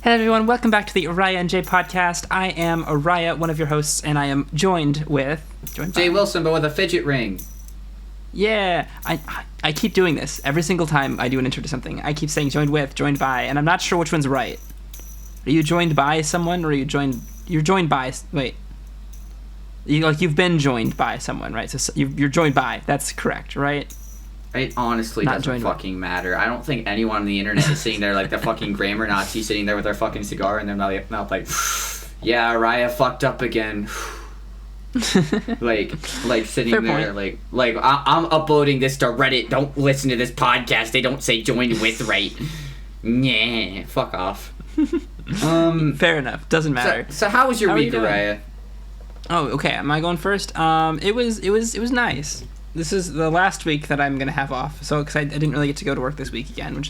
Hello everyone, welcome back to the Ariah Jay podcast. I am Ariah, one of your hosts, and I am joined Jay Wilson, but with a fidget ring. Yeah, I keep doing this every single time I do an intro to something. I keep saying joined with, joined by, and I'm not sure which one's right. Are you joined by someone, or you're joined by? Wait, you've been joined by someone, right? So you're joined by. That's correct, right? It honestly doesn't fucking matter. I don't think anyone on the internet is sitting there like the fucking grammar Nazi sitting there with their fucking cigar in their mouth like, yeah, Ariah fucked up again. like sitting Fair there point. like I'm uploading this to Reddit. Don't listen to this podcast. They don't say join with right. Nah, fuck off. Fair enough. Doesn't matter. So how was your week, Ariah? Oh, okay. Am I going first? It was nice. This is the last week that I'm going to have off, so because I didn't really get to go to work this week again,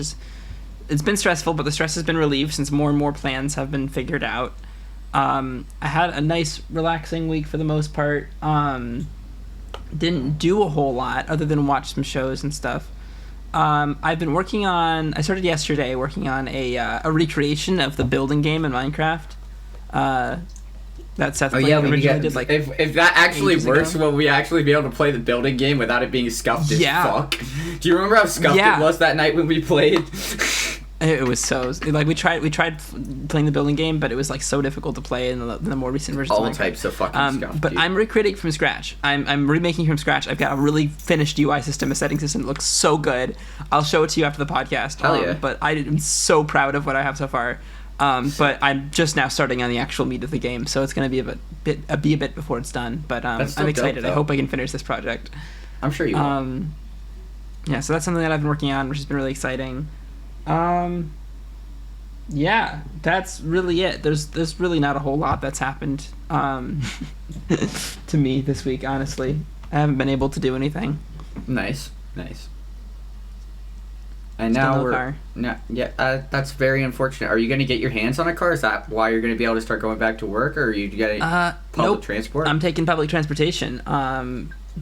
it's been stressful, but the stress has been relieved since more and more plans have been figured out. I had a nice, relaxing week for the most part. Didn't do a whole lot other than watch some shows and stuff. I started yesterday working on a recreation of the building game in Minecraft. That Seth originally did, like, if that actually works, will we actually be able to play the building game without it being scuffed as fuck? Do you remember how scuffed it was that night when we played? It was so like we tried playing the building game, but it was like so difficult to play in the more recent versions. All types of fucking scuffed. But dude, I'm recreating from scratch. I'm remaking from scratch. I've got a really finished UI system, a setting system. It looks so good. I'll show it to you after the podcast. Hell yeah! But I'm so proud of what I have so far. But I'm just now starting on the actual meat of the game, so it's going to be a bit before it's done. But I'm excited. Dope, I hope I can finish this project. I'm sure you will. Yeah, so that's something that I've been working on, which has been really exciting. Yeah, that's really it. There's really not a whole lot that's happened to me this week, honestly. I haven't been able to do anything. Nice. And now that's very unfortunate. Are you going to get your hands on a car? Is that why you're going to be able to start going back to work, or are you getting public transport? I'm taking public transportation.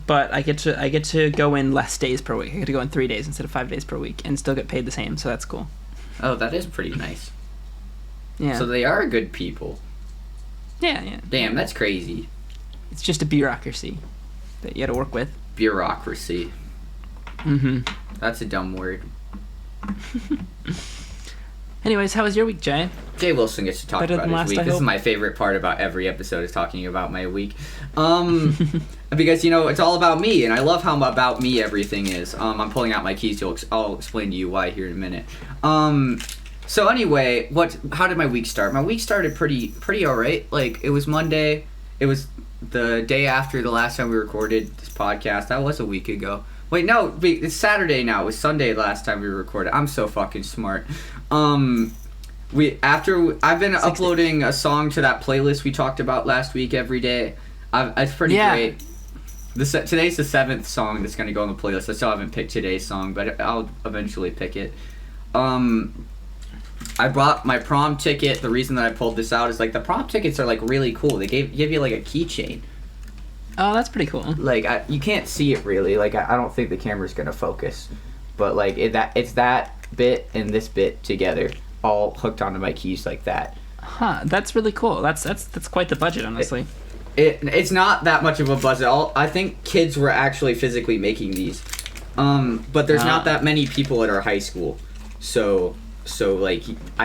But I get to go in less days per week. I get to go in 3 days instead of 5 days per week, and still get paid the same. So that's cool. Oh, that is pretty nice. Yeah. So they are good people. Yeah. Damn, that's crazy. It's just a bureaucracy that you got to work with. Bureaucracy. Mm-hmm. That's a dumb word. Anyways, how was your week, Jay? Jay Wilson gets to talk about his week. This is my favorite part about every episode, is talking about my week. Because, it's all about me, and I love how about me everything is. I'm pulling out my keys. I'll explain to you why here in a minute. So anyway, how did my week start? My week started pretty alright. Like, it was Monday. It was the day after the last time we recorded this podcast. That was a week ago. Wait, no, it's Saturday now. It was Sunday last time we recorded. I'm so fucking smart. I've been uploading a song to that playlist we talked about last week every day. It's pretty great. Today's the 7th song that's going to go on the playlist. I still haven't picked today's song, but I'll eventually pick it. I bought my prom ticket. The reason that I pulled this out is, like, the prom tickets are, like, really cool. They give you, like, a keychain. Oh, that's pretty cool. Like, you can't see it really. Like, I don't think the camera's gonna focus, but like it's that bit and this bit together, all hooked onto my keys like that. Huh? That's really cool. That's quite the budget, honestly. It's not that much of a budget. I think kids were actually physically making these, but there's not that many people at our high school, so like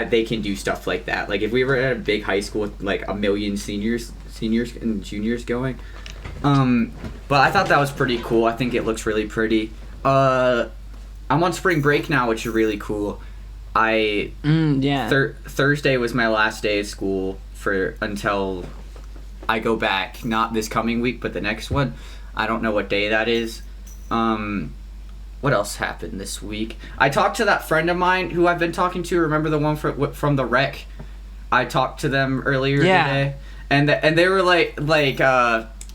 they can do stuff like that. Like, if we were at a big high school with like a million seniors and juniors going. But I thought that was pretty cool. I think it looks really pretty. I'm on spring break now, which is really cool. Thursday was my last day of school until I go back. Not this coming week, but the next one. I don't know what day that is. What else happened this week? I talked to that friend of mine who I've been talking to. Remember the one from the wreck? I talked to them earlier today, and they were like.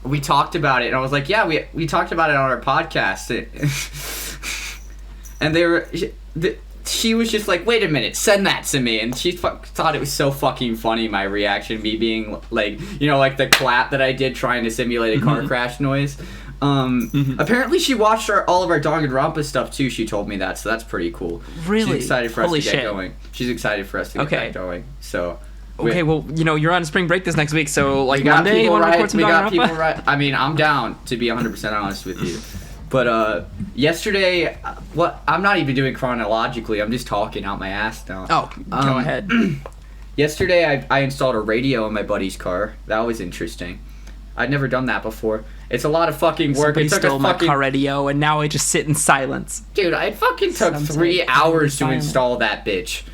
We talked about it, and I was like, yeah, we talked about it on our podcast. And she was just like, wait a minute, send that to me. And she thought it was so fucking funny, my reaction, me being like, like the clap that I did trying to simulate a car crash noise. Apparently she watched all of our Danganronpa stuff too. She told me that, so that's pretty cool. Really? She's excited for us to get going. She's excited for us to get back going. So. Okay, well, you're on spring break this next week, so like Monday, you want to record some Danganronpa? I mean, I'm down, to be 100% honest with you. But yesterday, I'm not even doing chronologically. I'm just talking out my ass now. Oh, go ahead. Yesterday, I installed a radio in my buddy's car. That was interesting. I'd never done that before. It's a lot of fucking work. Somebody stole my car radio, and now I just sit in silence. Dude, it fucking took 3 hours to install that bitch.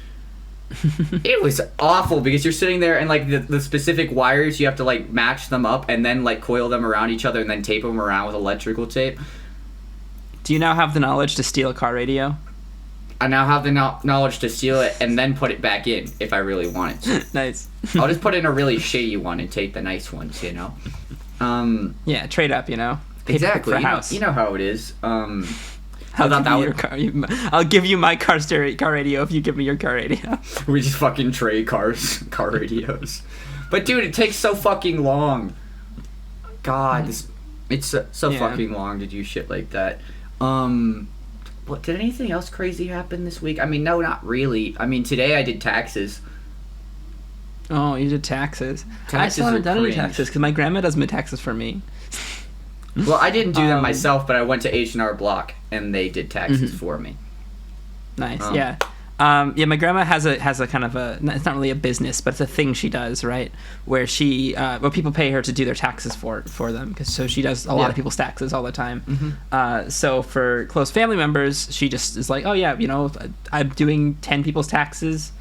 It was awful because you're sitting there and like the specific wires, you have to like match them up and then like coil them around each other and then tape them around with electrical tape. Do you now have the knowledge to steal a car radio? I now have the knowledge to steal it and then put it back in if I really want it. Nice. I'll just put in a really shitty one and take the nice ones, you know? Yeah, trade up, you know? Exactly. For a house. You know how it is. I'll give you my car radio if you give me your car radio. We just fucking trade car radios. But dude, it takes so fucking long. God, it's so fucking long to do shit like that. What, did anything else crazy happen this week? I mean, no, not really. I mean, today I did taxes. Oh, you did taxes. I still haven't done any taxes because my grandma does my taxes for me. Well, I didn't do them myself, but I went to H&R Block and they did taxes for me. Nice, yeah. My grandma has a kind of it's not really a business, but it's a thing she does, right? Where people pay her to do their taxes for them, so she does a lot of people's taxes all the time. So for close family members, she just is like, oh yeah, I'm doing 10 people's taxes.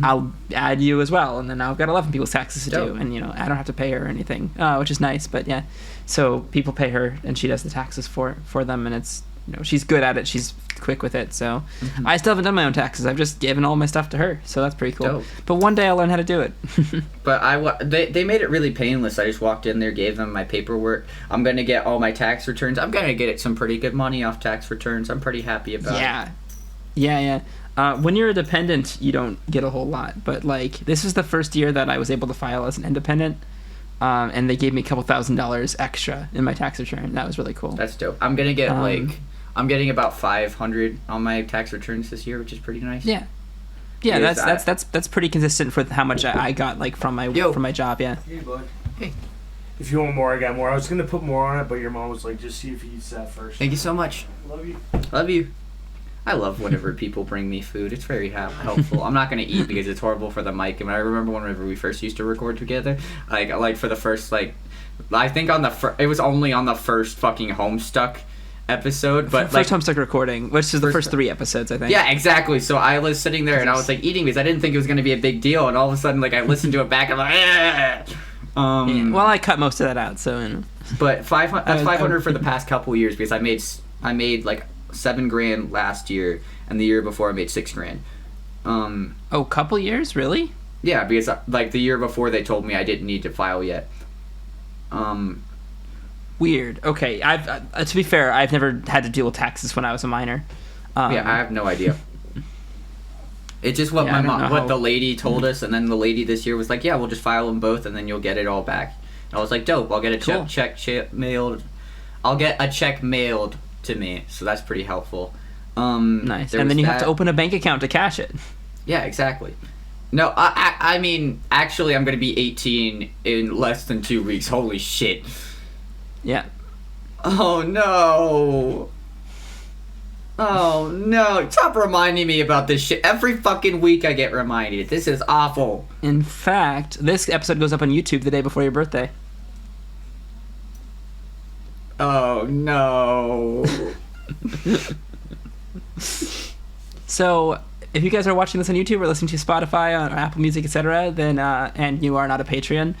I'll add you as well, and then I've got 11 people's taxes to do, and I don't have to pay her or anything, which is nice. But yeah, so people pay her, and she does the taxes for them, and it's she's good at it. She's quick with it. So I still haven't done my own taxes. I've just given all my stuff to her, so that's pretty cool. Dope. But one day I'll learn how to do it. But they made it really painless. I just walked in there, gave them my paperwork. I'm gonna get all my tax returns. I'm gonna get some pretty good money off tax returns. I'm pretty happy about it. Yeah. When you're a dependent, you don't get a whole lot. But like, this is the first year that I was able to file as an independent, and they gave me a couple $1,000s extra in my tax return. That was really cool. That's dope. I'm gonna get I'm getting about $500 on my tax returns this year, which is pretty nice. Yeah, that's pretty consistent for how much I got from my job. Yeah. Hey, bud. Hey. If you want more, I got more. I was gonna put more on it, but your mom was like, "Just see if he eats that first." Thank you so much. Love you. Love you. I love whenever people bring me food. It's very helpful. I'm not going to eat because it's horrible for the mic. And I remember whenever we first used to record together, like for the first, I think it was only on the first fucking Homestuck episode. But first Homestuck recording, which is the first 3 episodes, I think. Yeah, exactly. So I was sitting there and I was eating because I didn't think it was going to be a big deal. And all of a sudden, I listened to it back and I'm like, Well, I cut most of that out, so. But that's $500 for the past couple years because I made $7,000 last year, and the year before I made $6,000. Couple years, really? Yeah, because the year before they told me I didn't need to file yet. Weird. Okay, I've to be fair, I've never had to deal with taxes when I was a minor. Yeah, I have no idea. It's just what the lady told us, and then the lady this year was like, "Yeah, we'll just file them both, and then you'll get it all back." And I was like, "Dope! I'll get a check mailed. I'll get a check mailed to me, so that's pretty helpful." Nice. And then you have to open a bank account to cash it. Yeah, exactly. No, I mean, actually, I'm going to be 18 in less than 2 weeks. Holy shit. Yeah. Oh, no. Oh, no. Stop reminding me about this shit. Every fucking week I get reminded. This is awful. In fact, this episode goes up on YouTube the day before your birthday. Oh, no. So, if you guys are watching this on YouTube or listening to Spotify or Apple Music, etc., then and you are not a patron,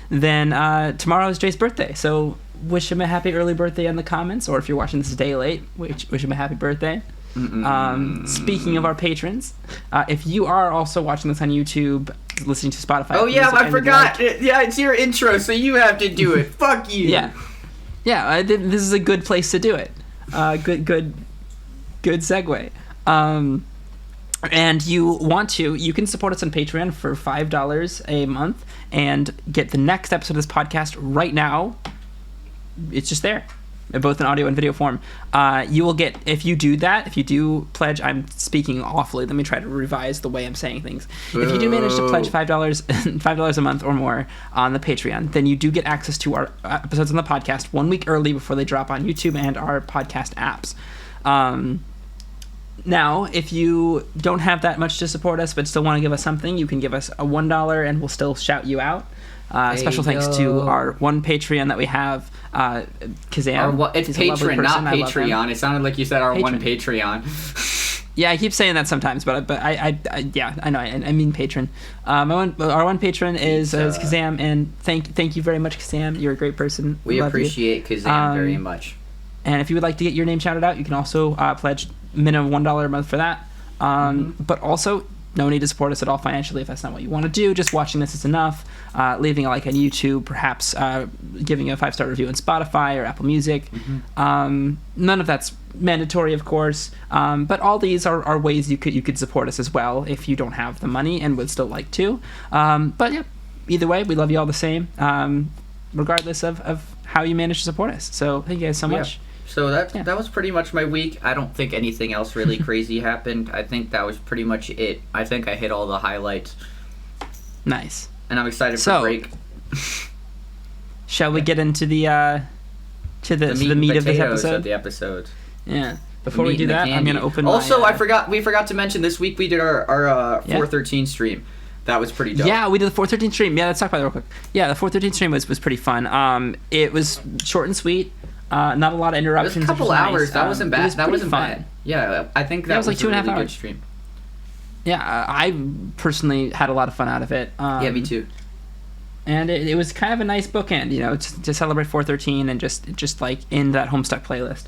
then tomorrow is Jay's birthday. So, wish him a happy early birthday in the comments, or if you're watching this a day late, wish him a happy birthday. Speaking of our patrons, if you are also watching this on YouTube, listening to Spotify. Oh yeah, I forgot. It's your intro, so you have to do it. Fuck you. Yeah. This is a good place to do it. Good segue. And you can support us on Patreon for $5 a month and get the next episode of this podcast right now. it's just there, both in audio and video form. You will get, if you do pledge, I'm speaking awfully, let me try to revise the way I'm saying things. If you do manage to pledge $5 a month or more on the Patreon, then you do get access to our episodes on the podcast 1 week early before they drop on YouTube and our podcast apps. Now, if you don't have that much to support us but still want to give us something, you can give us a $1 and we'll still shout you out. Special thanks to our one Patreon that we have, Kazam. It's Patreon, not Patreon. It sounded like you said our one Patreon. Yeah, I keep saying that sometimes, but I know. I mean patron. Our one patron is Kazam, and thank you very much, Kazam. You're a great person. We appreciate Kazam very much. And if you would like to get your name shouted out, you can also pledge minimum $1 a month for that. But also, no need to support us at all financially if that's not what you want to do. Just watching this is enough. Leaving a like on YouTube, perhaps giving a 5-star review on Spotify or Apple Music. None of that's mandatory, of course. But all these are ways you could support us as well if you don't have the money and would still like to. But yeah, either way, we love you all the same, regardless of how you manage to support us. So thank you guys so much. So that was pretty much my week. I don't think anything else really crazy happened. I think that was pretty much it. I think I hit all the highlights. Nice. And I'm excited for break. Shall we get into the meat of this episode? Of the episode. Yeah. Before we do that, I'm gonna open. Also, we forgot to mention this week we did our 413 stream. That was pretty dope. Yeah, we did the 413 stream. Yeah, let's talk about that real quick. Yeah, the 413 stream was pretty fun. It was short and sweet. Not a lot of interruptions. It was a couple hours. That wasn't bad. That wasn't bad. Yeah, I think that was like 2.5 hours. Good stream. Yeah, I personally had a lot of fun out of it. Yeah, me too. And it was kind of a nice bookend, to celebrate 413 and just like in that Homestuck playlist.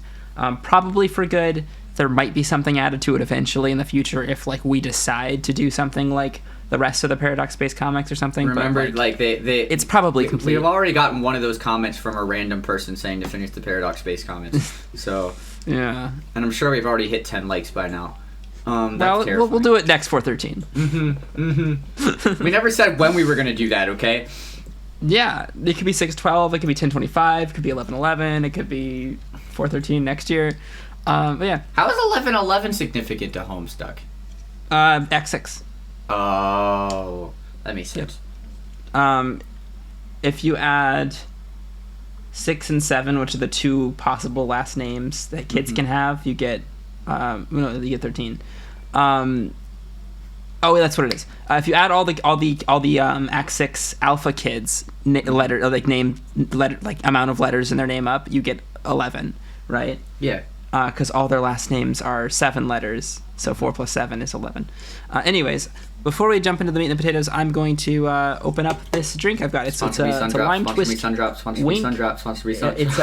Probably for good. There might be something added to it eventually in the future if like we decide to do something like the rest of the Paradox-based comics or something. Remember, but they it's probably complete. We've already gotten one of those comments from a random person saying to finish the Paradox-based comics. So yeah, and I'm sure we've already hit 10 likes by now. We'll do it next 413. We never said when we were going to do that, okay? Yeah, it could be 612, it could be 1025, it could be 1111, it could be 413 next year. But yeah. How is 1111 significant to Homestuck? X6. Oh, that makes sense. Yep. If you add 6 and 7, which are the two possible last names that kids can have, you get you get 13. Oh, that's what it is. If you add all the X6 alpha kids amount of letters in their name up, you get 11, right? Yeah. Because all their last names are 7 letters, so 4 plus 7 is 11. Anyways, before we jump into the meat and the potatoes, I'm going to open up this drink I've got. It's a lime twist wink. It's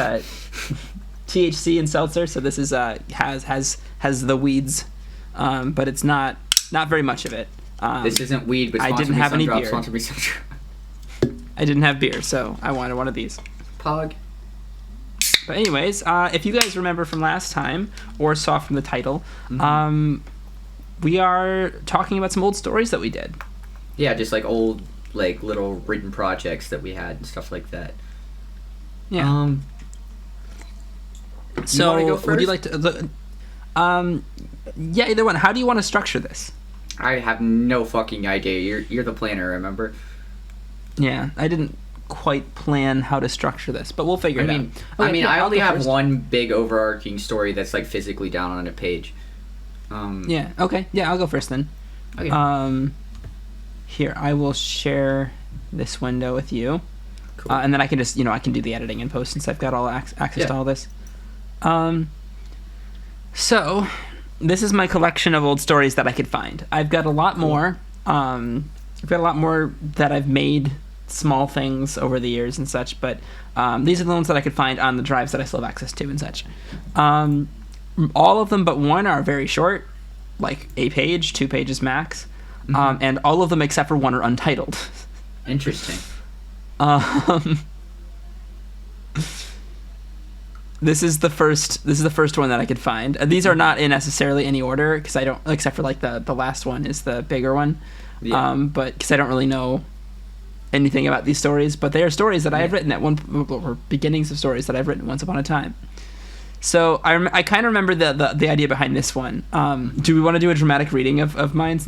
THC and seltzer, so this is has the weeds, but it's not very much of it. This isn't weed, but I didn't have any beer. Sponsor me Sundrop. I didn't have beer, so I wanted one of these. Pog. But anyways, if you guys remember from last time or saw from the title, we are talking about some old stories that we did. Yeah, just like old, like little written projects that we had and stuff like that. Yeah. So, you go first? Would you like to? Yeah, either one. How do you want to structure this? I have no fucking idea. You're the planner, remember? Yeah, I didn't quite plan how to structure this, but we'll figure it out. Okay, I only have one big overarching story that's like physically down on a page. Yeah. Okay. Yeah, I'll go first then. Okay. Here, I will share this window with you, cool. And then I can just I can do the editing and post since I've got all access to all this. So this is my collection of old stories that I could find. I've got a lot more. I've got a lot more that I've made, small things over the years and such, but these are the ones that I could find on the drives that I still have access to and such. All of them but one are very short, like a page, 2 pages max, and all of them except for one are untitled. Interesting. This is the first one that I could find. These are not in necessarily any order because I don't, except for like the last one is the bigger one. Yeah. But because I don't really know anything about these stories, but they are stories that I have written or beginnings of stories that I've written once upon a time. So I kind of remember the idea behind this one. Do we want to do a dramatic reading of mine?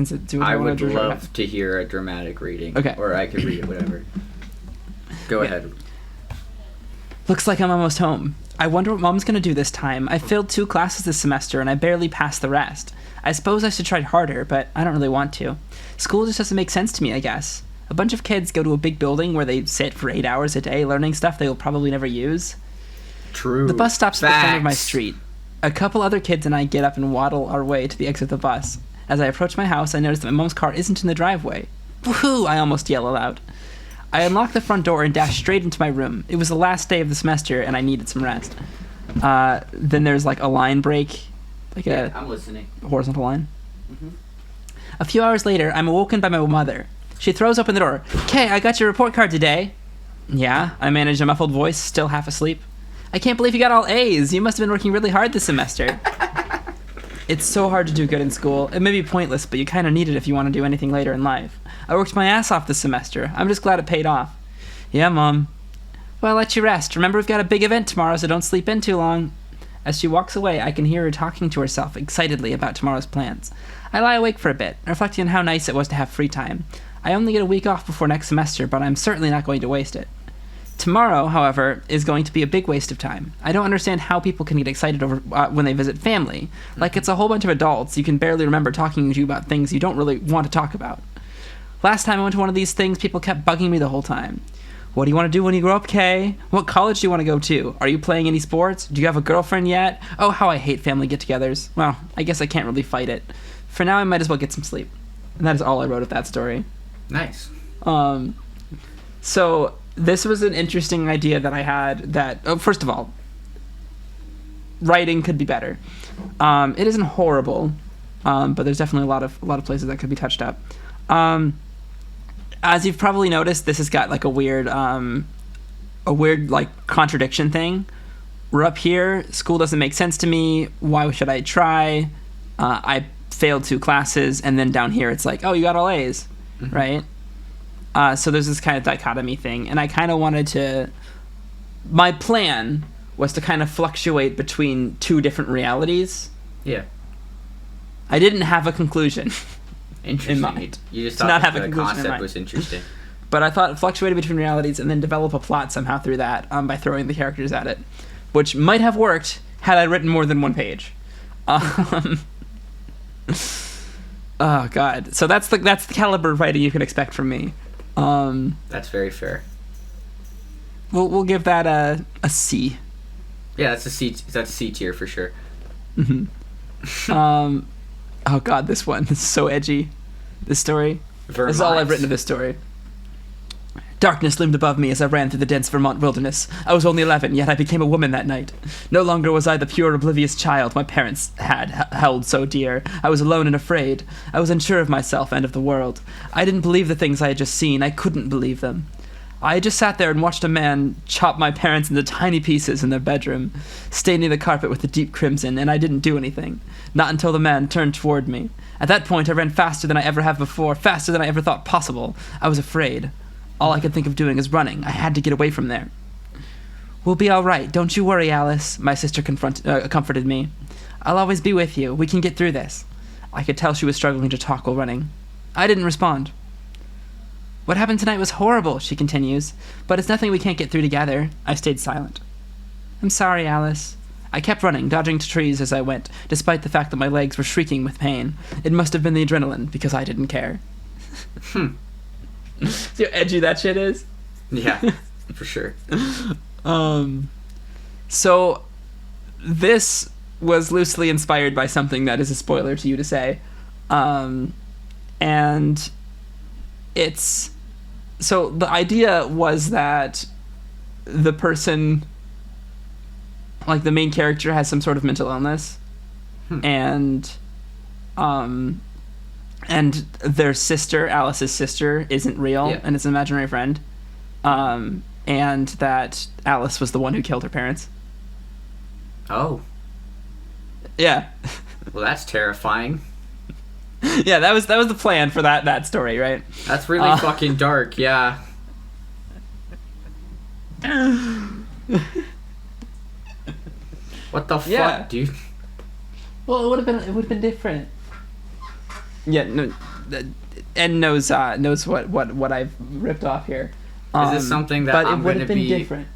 I would love to hear a dramatic reading. Okay. Or I could read it, whatever. Go ahead. Looks like I'm almost home. I wonder what Mom's going to do this time. I failed 2 classes this semester, and I barely passed the rest. I suppose I should try harder, but I don't really want to. School just doesn't make sense to me, I guess. A bunch of kids go to a big building where they sit for 8 hours a day learning stuff they will probably never use. True. The bus stops at the corner of my street. A couple other kids and I get up and waddle our way to the exit of the bus. As I approach my house, I notice that my mom's car isn't in the driveway. Woohoo! I almost yell aloud. I unlock the front door and dash straight into my room. It was the last day of the semester and I needed some rest. Then there's like a line break. I'm listening. Horizontal line. Mm-hmm. A few hours later, I'm awoken by my mother. She throws open the door. "Kay, I got your report card today." "Yeah?" I manage a muffled voice, still half asleep. "I can't believe you got all A's. You must have been working really hard this semester." It's so hard to do good in school. It may be pointless, but you kind of need it if you want to do anything later in life. I worked my ass off this semester. I'm just glad it paid off. "Yeah, Mom." "Well, I'll let you rest. Remember, we've got a big event tomorrow, so don't sleep in too long." As she walks away, I can hear her talking to herself excitedly about tomorrow's plans. I lie awake for a bit, reflecting on how nice it was to have free time. I only get a week off before next semester, but I'm certainly not going to waste it. Tomorrow, however, is going to be a big waste of time. I don't understand how people can get excited over when they visit family. Like it's a whole bunch of adults. You can barely remember talking to you about things you don't really want to talk about. Last time I went to one of these things, people kept bugging me the whole time. "What do you want to do when you grow up, Kay? What college do you want to go to? Are you playing any sports? Do you have a girlfriend yet? Oh, how I hate family get-togethers." Well, I guess I can't really fight it. For now, I might as well get some sleep. And that is all I wrote of that story. Nice. So this was an interesting idea that I had that, first of all, writing could be better. It isn't horrible, but there's definitely a lot of places that could be touched up. As you've probably noticed, this has got like a weird like contradiction thing. We're up here, school doesn't make sense to me, why should I try? I failed 2 classes, and then down here it's like, oh, you got all A's, mm-hmm. right? So there's this kind of dichotomy thing, and I kind of wanted to... My plan was to kind of fluctuate between 2 different realities. Yeah. I didn't have a conclusion. Interesting. In mind. You just thought that the concept was interesting. But I thought it fluctuated between realities and then develop a plot somehow through that by throwing the characters at it, which might have worked had I written more than 1 page. Oh God! So that's the caliber of writing you can expect from me. That's very fair. We'll give that a C. Yeah, that's a C. That's a C tier for sure. Mm-hmm. Oh God, this one is so edgy. This story. Vermont. This is all I've written of this story. Darkness loomed above me as I ran through the dense Vermont wilderness. I was only 11, yet I became a woman that night. No longer was I the pure, oblivious child my parents had held so dear. I was alone and afraid. I was unsure of myself and of the world. I didn't believe the things I had just seen. I couldn't believe them. I just sat there and watched a man chop my parents into tiny pieces in their bedroom, staining the carpet with the deep crimson, and I didn't do anything. Not until the man turned toward me. At that point, I ran faster than I ever have before, faster than I ever thought possible. I was afraid. All I could think of doing is running. I had to get away from there. "We'll be all right. Don't you worry, Alice," my sister comforted me. "I'll always be with you. We can get through this." I could tell she was struggling to talk while running. I didn't respond. "What happened tonight was horrible," she continues, "but it's nothing we can't get through together." I stayed silent. "I'm sorry, Alice." I kept running, dodging to trees as I went, despite the fact that my legs were shrieking with pain. It must have been the adrenaline, because I didn't care. See how edgy that shit is? Yeah, for sure. So this was loosely inspired by something that is a spoiler to you to say. And it's... So the idea was that the person, like the main character, has some sort of mental illness. And their sister, Alice's sister, isn't real, and it's an imaginary friend. And that Alice was the one who killed her parents. Oh. Yeah. Well, that's terrifying. Yeah, that was the plan for that story, right? That's really fucking dark, yeah. What the fuck, dude? Well, it would have been different. Yeah, no, and knows what I've ripped off here. Is this something that I'm going to be? Different.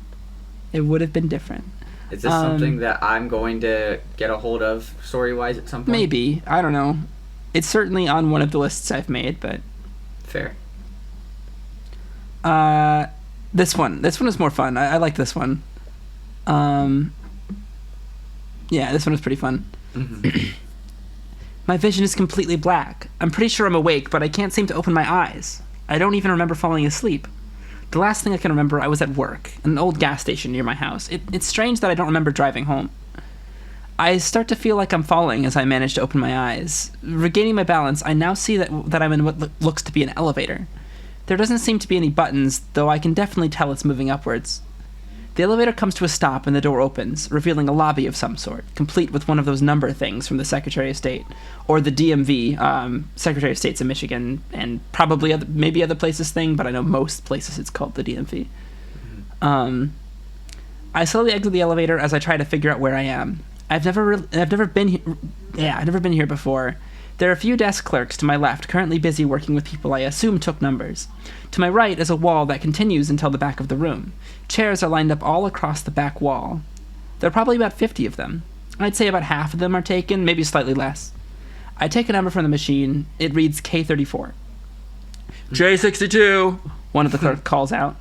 It would have been different. Is this something that I'm going to get a hold of story-wise at some point? Maybe. I don't know. It's certainly on one of the lists I've made, but fair. This one is more fun. I like this one. Yeah, this one was pretty fun. Mm-hmm. My vision is completely black. I'm pretty sure I'm awake, but I can't seem to open my eyes. I don't even remember falling asleep. The last thing I can remember, I was at work, an old gas station near my house. It's strange that I don't remember driving home. I start to feel like I'm falling as I manage to open my eyes. Regaining my balance, I now see that I'm in what looks to be an elevator. There doesn't seem to be any buttons, though I can definitely tell it's moving upwards. The elevator comes to a stop and the door opens, revealing a lobby of some sort, complete with one of those number things from the Secretary of State, or the DMV, Secretary of State's in Michigan, and probably maybe other places thing, but I know most places it's called the DMV. I slowly exit the elevator as I try to figure out where I am. I've never been here before. There are a few desk clerks to my left, currently busy working with people I assume took numbers. To my right is a wall that continues until the back of the room. Chairs are lined up all across the back wall. There are probably about 50 of them. I'd say about half of them are taken, maybe slightly less. I take a number from the machine. It reads K34. J62, one of the clerks calls out.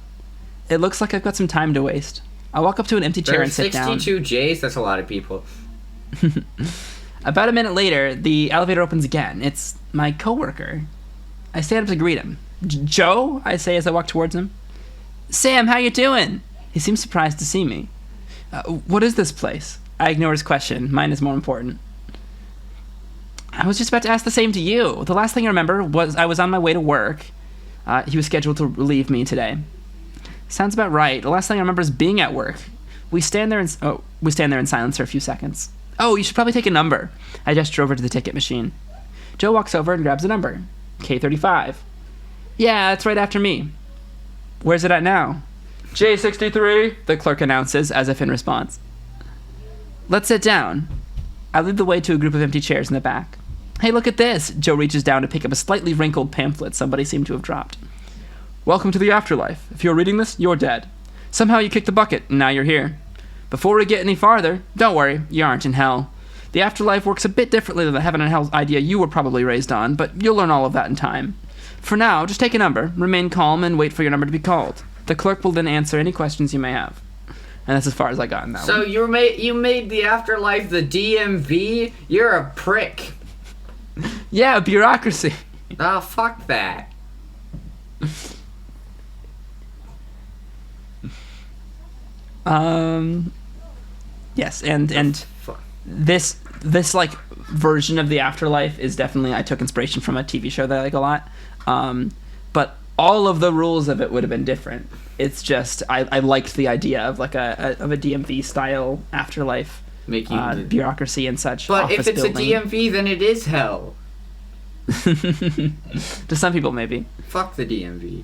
It looks like I've got some time to waste. I walk up to an empty chair and sit down. 62 J's? That's a lot of people. About a minute later, the elevator opens again. It's my coworker. I stand up to greet him. Joe? I say as I walk towards him. Sam, how you doing? He seems surprised to see me. What is this place? I ignore his question. Mine is more important. I was just about to ask the same to you. The last thing I remember was I was on my way to work. He was scheduled to relieve me today. Sounds about right. The last thing I remember is being at work. We stand there in silence for a few seconds. Oh, you should probably take a number. I gesture over to the ticket machine. Joe walks over and grabs a number. K35. Yeah, that's right after me. Where's it at now? J63, the clerk announces, as if in response. Let's sit down. I lead the way to a group of empty chairs in the back. Hey, look at this. Joe reaches down to pick up a slightly wrinkled pamphlet somebody seemed to have dropped. Welcome to the Afterlife. If you're reading this, you're dead. Somehow you kicked the bucket, and now you're here. Before we get any farther, don't worry, you aren't in hell. The afterlife works a bit differently than the heaven and hell idea you were probably raised on, but you'll learn all of that in time. For now, just take a number, remain calm, and wait for your number to be called. The clerk will then answer any questions you may have. And that's as far as I got in that one. So you made the afterlife the DMV? You're a prick. Yeah, bureaucracy. Oh, fuck that. Yes, and this like version of the afterlife is definitely, I took inspiration from a TV show that I like a lot. But all of the rules of it would have been different. It's just I liked the idea of like a DMV style afterlife, making bureaucracy and such. But if it's building. A DMV, then it is hell. To some people, maybe. Fuck the DMV.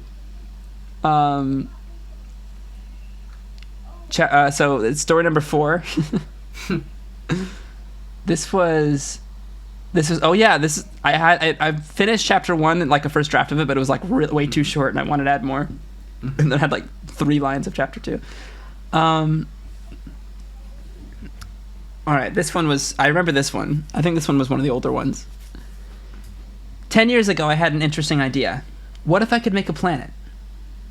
So it's story number 4. I finished chapter 1 in like a first draft of it, but it was like way too short and I wanted to add more. And then I had like 3 lines of chapter 2. All right, I remember this one. I think this one was one of the older ones. 10 years ago, I had an interesting idea. What if I could make a planet?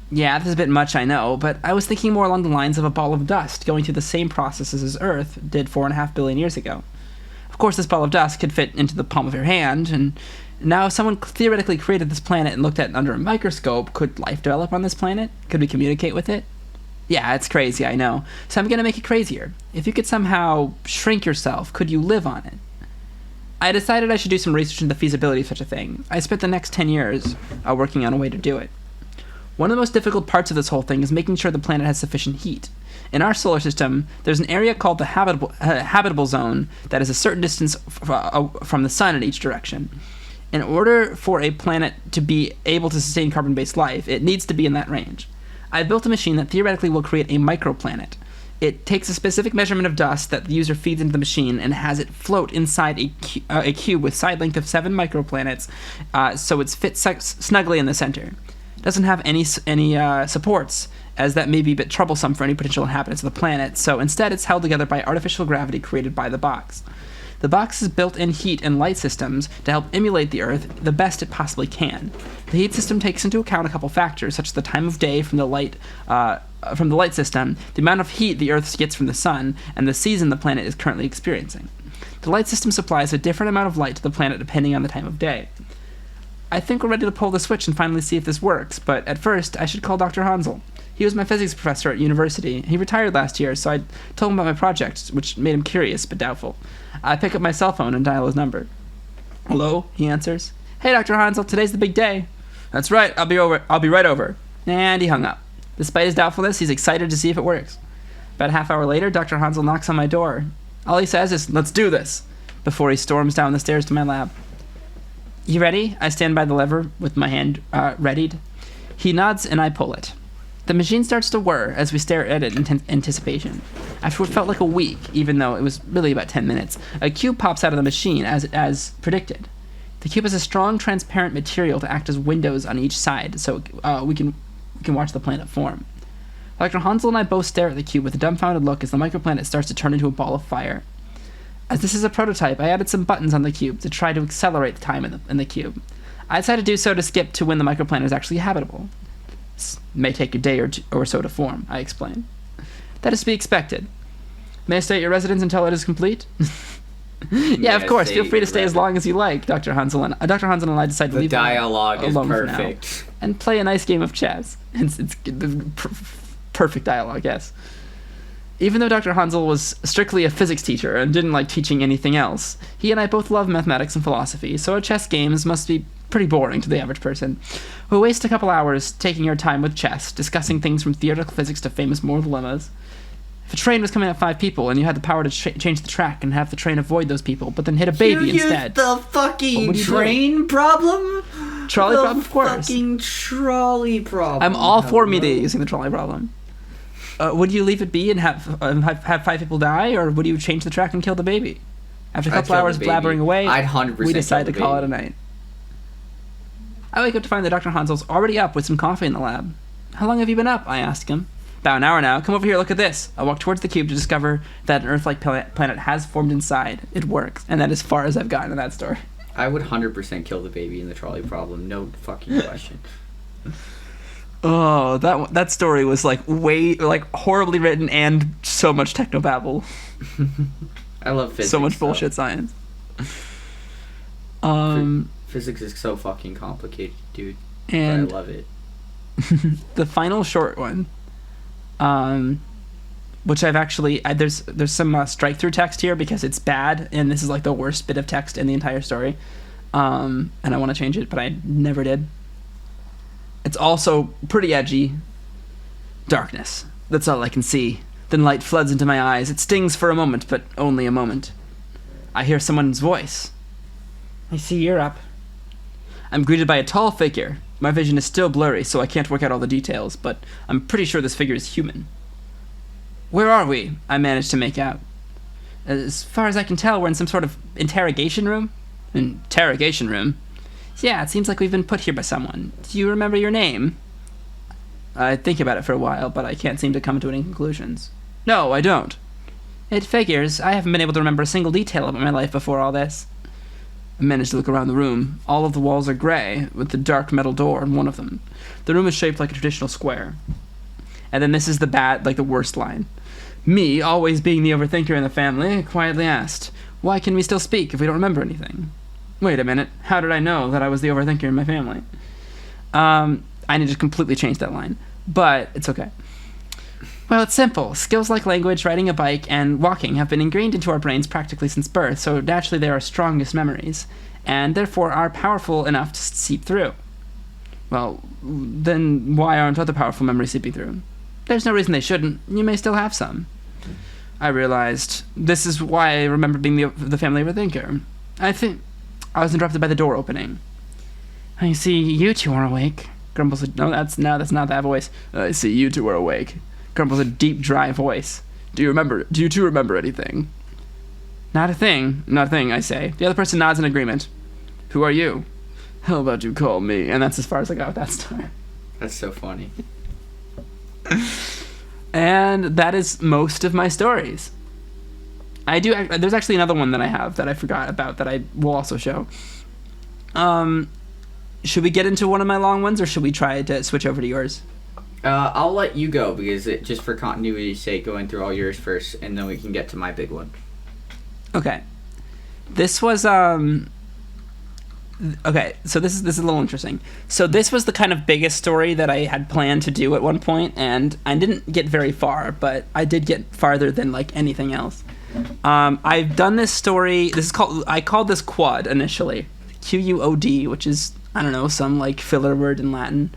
Yeah, this is a bit much, I know, but I was thinking more along the lines of a ball of dust going through the same processes as Earth did 4.5 billion years ago. Of course, this ball of dust could fit into the palm of your hand, and now if someone theoretically created this planet and looked at it under a microscope, could life develop on this planet? Could we communicate with it? Yeah, it's crazy, I know. So I'm going to make it crazier. If you could somehow shrink yourself, could you live on it? I decided I should do some research into the feasibility of such a thing. I spent the next 10 years working on a way to do it. One of the most difficult parts of this whole thing is making sure the planet has sufficient heat. In our solar system, there's an area called the habitable zone that is a certain distance from the sun in each direction. In order for a planet to be able to sustain carbon-based life, it needs to be in that range. I built a machine that theoretically will create a microplanet. It takes a specific measurement of dust that the user feeds into the machine and has it float inside a cube with side length of 7 microplanets, so it's fit snugly in the center. It doesn't have any supports, as that may be a bit troublesome for any potential inhabitants of the planet, so instead it's held together by artificial gravity created by the box. The box has built-in heat and light systems to help emulate the Earth the best it possibly can. The heat system takes into account a couple factors, such as the time of day from the light system, the amount of heat the Earth gets from the sun, and the season the planet is currently experiencing. The light system supplies a different amount of light to the planet depending on the time of day. I think we're ready to pull the switch and finally see if this works, but at first I should call Dr. Hansel. He was my physics professor at university. He retired last year, so I told him about my project, which made him curious but doubtful. I pick up my cell phone and dial his number. "Hello?" he answers. "Hey, Dr. Hansel, today's the big day." "That's right, I'll be right over." And he hung up. Despite his doubtfulness, he's excited to see if it works. About a half hour later, Dr. Hansel knocks on my door. All he says is, "Let's do this," before he storms down the stairs to my lab. "You ready?" I stand by the lever with my hand readied. He nods and I pull it. The machine starts to whir as we stare at it in anticipation. After what felt like a week, even though it was really about 10 minutes, a cube pops out of the machine as predicted. The cube has a strong, transparent material to act as windows on each side, so we can watch the planet form. Dr. Hansel and I both stare at the cube with a dumbfounded look as the microplanet starts to turn into a ball of fire. As this is a prototype, I added some buttons on the cube to try to accelerate the time in the cube. I decided to do so to skip to when the microplanet is actually habitable. This may take a day or so to form, I explain. That is to be expected. May I stay at your residence until it is complete? Yeah, of course. Feel free to stay as long as you like, Dr. Hansel and I decide to leave. The dialogue is perfect. And play a nice game of chess. It's perfect dialogue, yes. Even though Dr. Hansel was strictly a physics teacher and didn't like teaching anything else, he and I both love mathematics and philosophy, so our chess games must be pretty boring to the average person. We waste a couple hours taking our time with chess, discussing things from theoretical physics to famous moral dilemmas. If a train was coming at 5 people and you had the power to change the track and have the train avoid those people, but then hit a baby instead. The fucking train problem? Trolley problem, of course. Fucking trolley problem. I'm all for using the trolley problem. Would you leave it be and have 5 people die, or would you change the track and kill the baby? After a couple hours blabbering away, I'd 100% we decide to call it a night. I wake up to find that Dr. Hansel's already up with some coffee in the lab. "How long have you been up?" I ask him. "About an hour now. Come over here, look at this." I walk towards the cube to discover that an Earth-like planet has formed inside. It works, and that is as far as I've gotten in that story. I would 100% kill the baby in the trolley problem. No fucking question. Oh, that story was horribly written and so much technobabble. I love physics. So much bullshit science. Physics is so fucking complicated, dude. And but I love it. The final short one, which I've actually there's some strike through text here because it's bad, and this is like the worst bit of text in the entire story, and I want to change it, but I never did. It's also pretty edgy. "Darkness. That's all I can see. Then light floods into my eyes. It stings for a moment, but only a moment. I hear someone's voice. I see you're up. I'm greeted by a tall figure. My vision is still blurry, so I can't work out all the details, but I'm pretty sure this figure is human. Where are we?" I managed to make out. "As far as I can tell, we're in some sort of interrogation room." "Interrogation room?" "Yeah, it seems like we've been put here by someone. Do you remember your name?" I think about it for a while, but I can't seem to come to any conclusions. "No, I don't." "It figures. I haven't been able to remember a single detail about my life before all this." I managed to look around the room. All of the walls are gray, with the dark metal door in one of them. The room is shaped like a traditional square. And then this is the worst line. Me, always being the overthinker in the family, quietly asked, "Why can we still speak if we don't remember anything?" Wait a minute, how did I know that I was the overthinker in my family? I need to completely change that line, but it's okay. Well, it's simple. Skills like language, riding a bike, and walking have been ingrained into our brains practically since birth, so naturally they are our strongest memories, and therefore are powerful enough to seep through. Well, then why aren't other powerful memories seeping through? There's no reason they shouldn't. You may still have some. I realized this is why I remember being the family overthinker. I was interrupted by the door opening. I see you two are awake. Grumble said, no, that's not that voice. I see you two are awake. Grumble's a deep, dry voice. Do you two remember anything? Not a thing, I say. The other person nods in agreement. Who are you? How about you call me? And that's as far as I got with that story. That's so funny. And that is most of my stories. There's actually another one that I have that I forgot about that I will also show. Should we get into one of my long ones, or should we try to switch over to yours? I'll let you go, because just for continuity's sake, going through all yours first, and then we can get to my big one. Okay. This was okay, so this is a little interesting. So this was the kind of biggest story that I had planned to do at one point, and I didn't get very far, but I did get farther than like anything else. I've done this story. I called this Quad initially, Quod, which is, I don't know, some like filler word in Latin.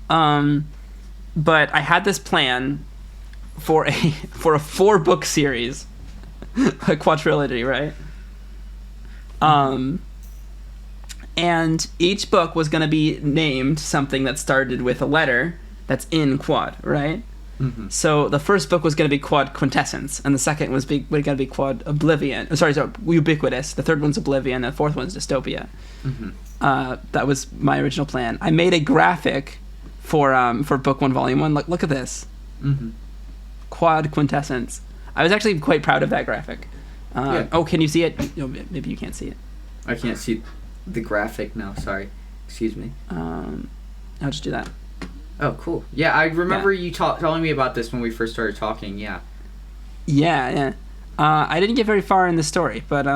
But I had this plan for a 4-book series, a quadrilogy, right? And each book was going to be named something that started with a letter that's in Quad, right? Mm-hmm. So the first book was going to be Quad Quintessence, and the second was going to be Quad Oblivion. Sorry, Ubiquitous. The third one's Oblivion, and the fourth one's Dystopia. Mm-hmm. That was my original plan. I made a graphic for book 1, volume 1. Look at this. Mm-hmm. Quad Quintessence. I was actually quite proud of that graphic. Yeah. Oh, can you see it? Maybe you can't see it. I can't see the graphic now. Sorry. Excuse me. I'll just do that. Oh, cool. Yeah, I remember you telling me about this when we first started talking. Yeah. Yeah. I didn't get very far in the story, but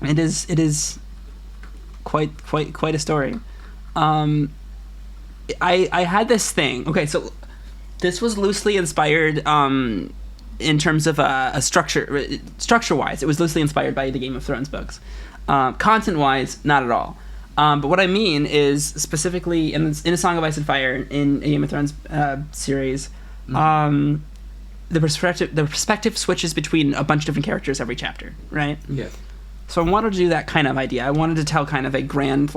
it is quite a story. I had this thing. Okay, so this was loosely inspired in terms of a structure-wise. It was loosely inspired by the Game of Thrones books. Content-wise, not at all. But what I mean is specifically in A Song of Ice and Fire, in a Game of Thrones series, mm-hmm. The perspective switches between a bunch of different characters every chapter, right? Yeah. So I wanted to do that kind of idea. I wanted to tell kind of a grand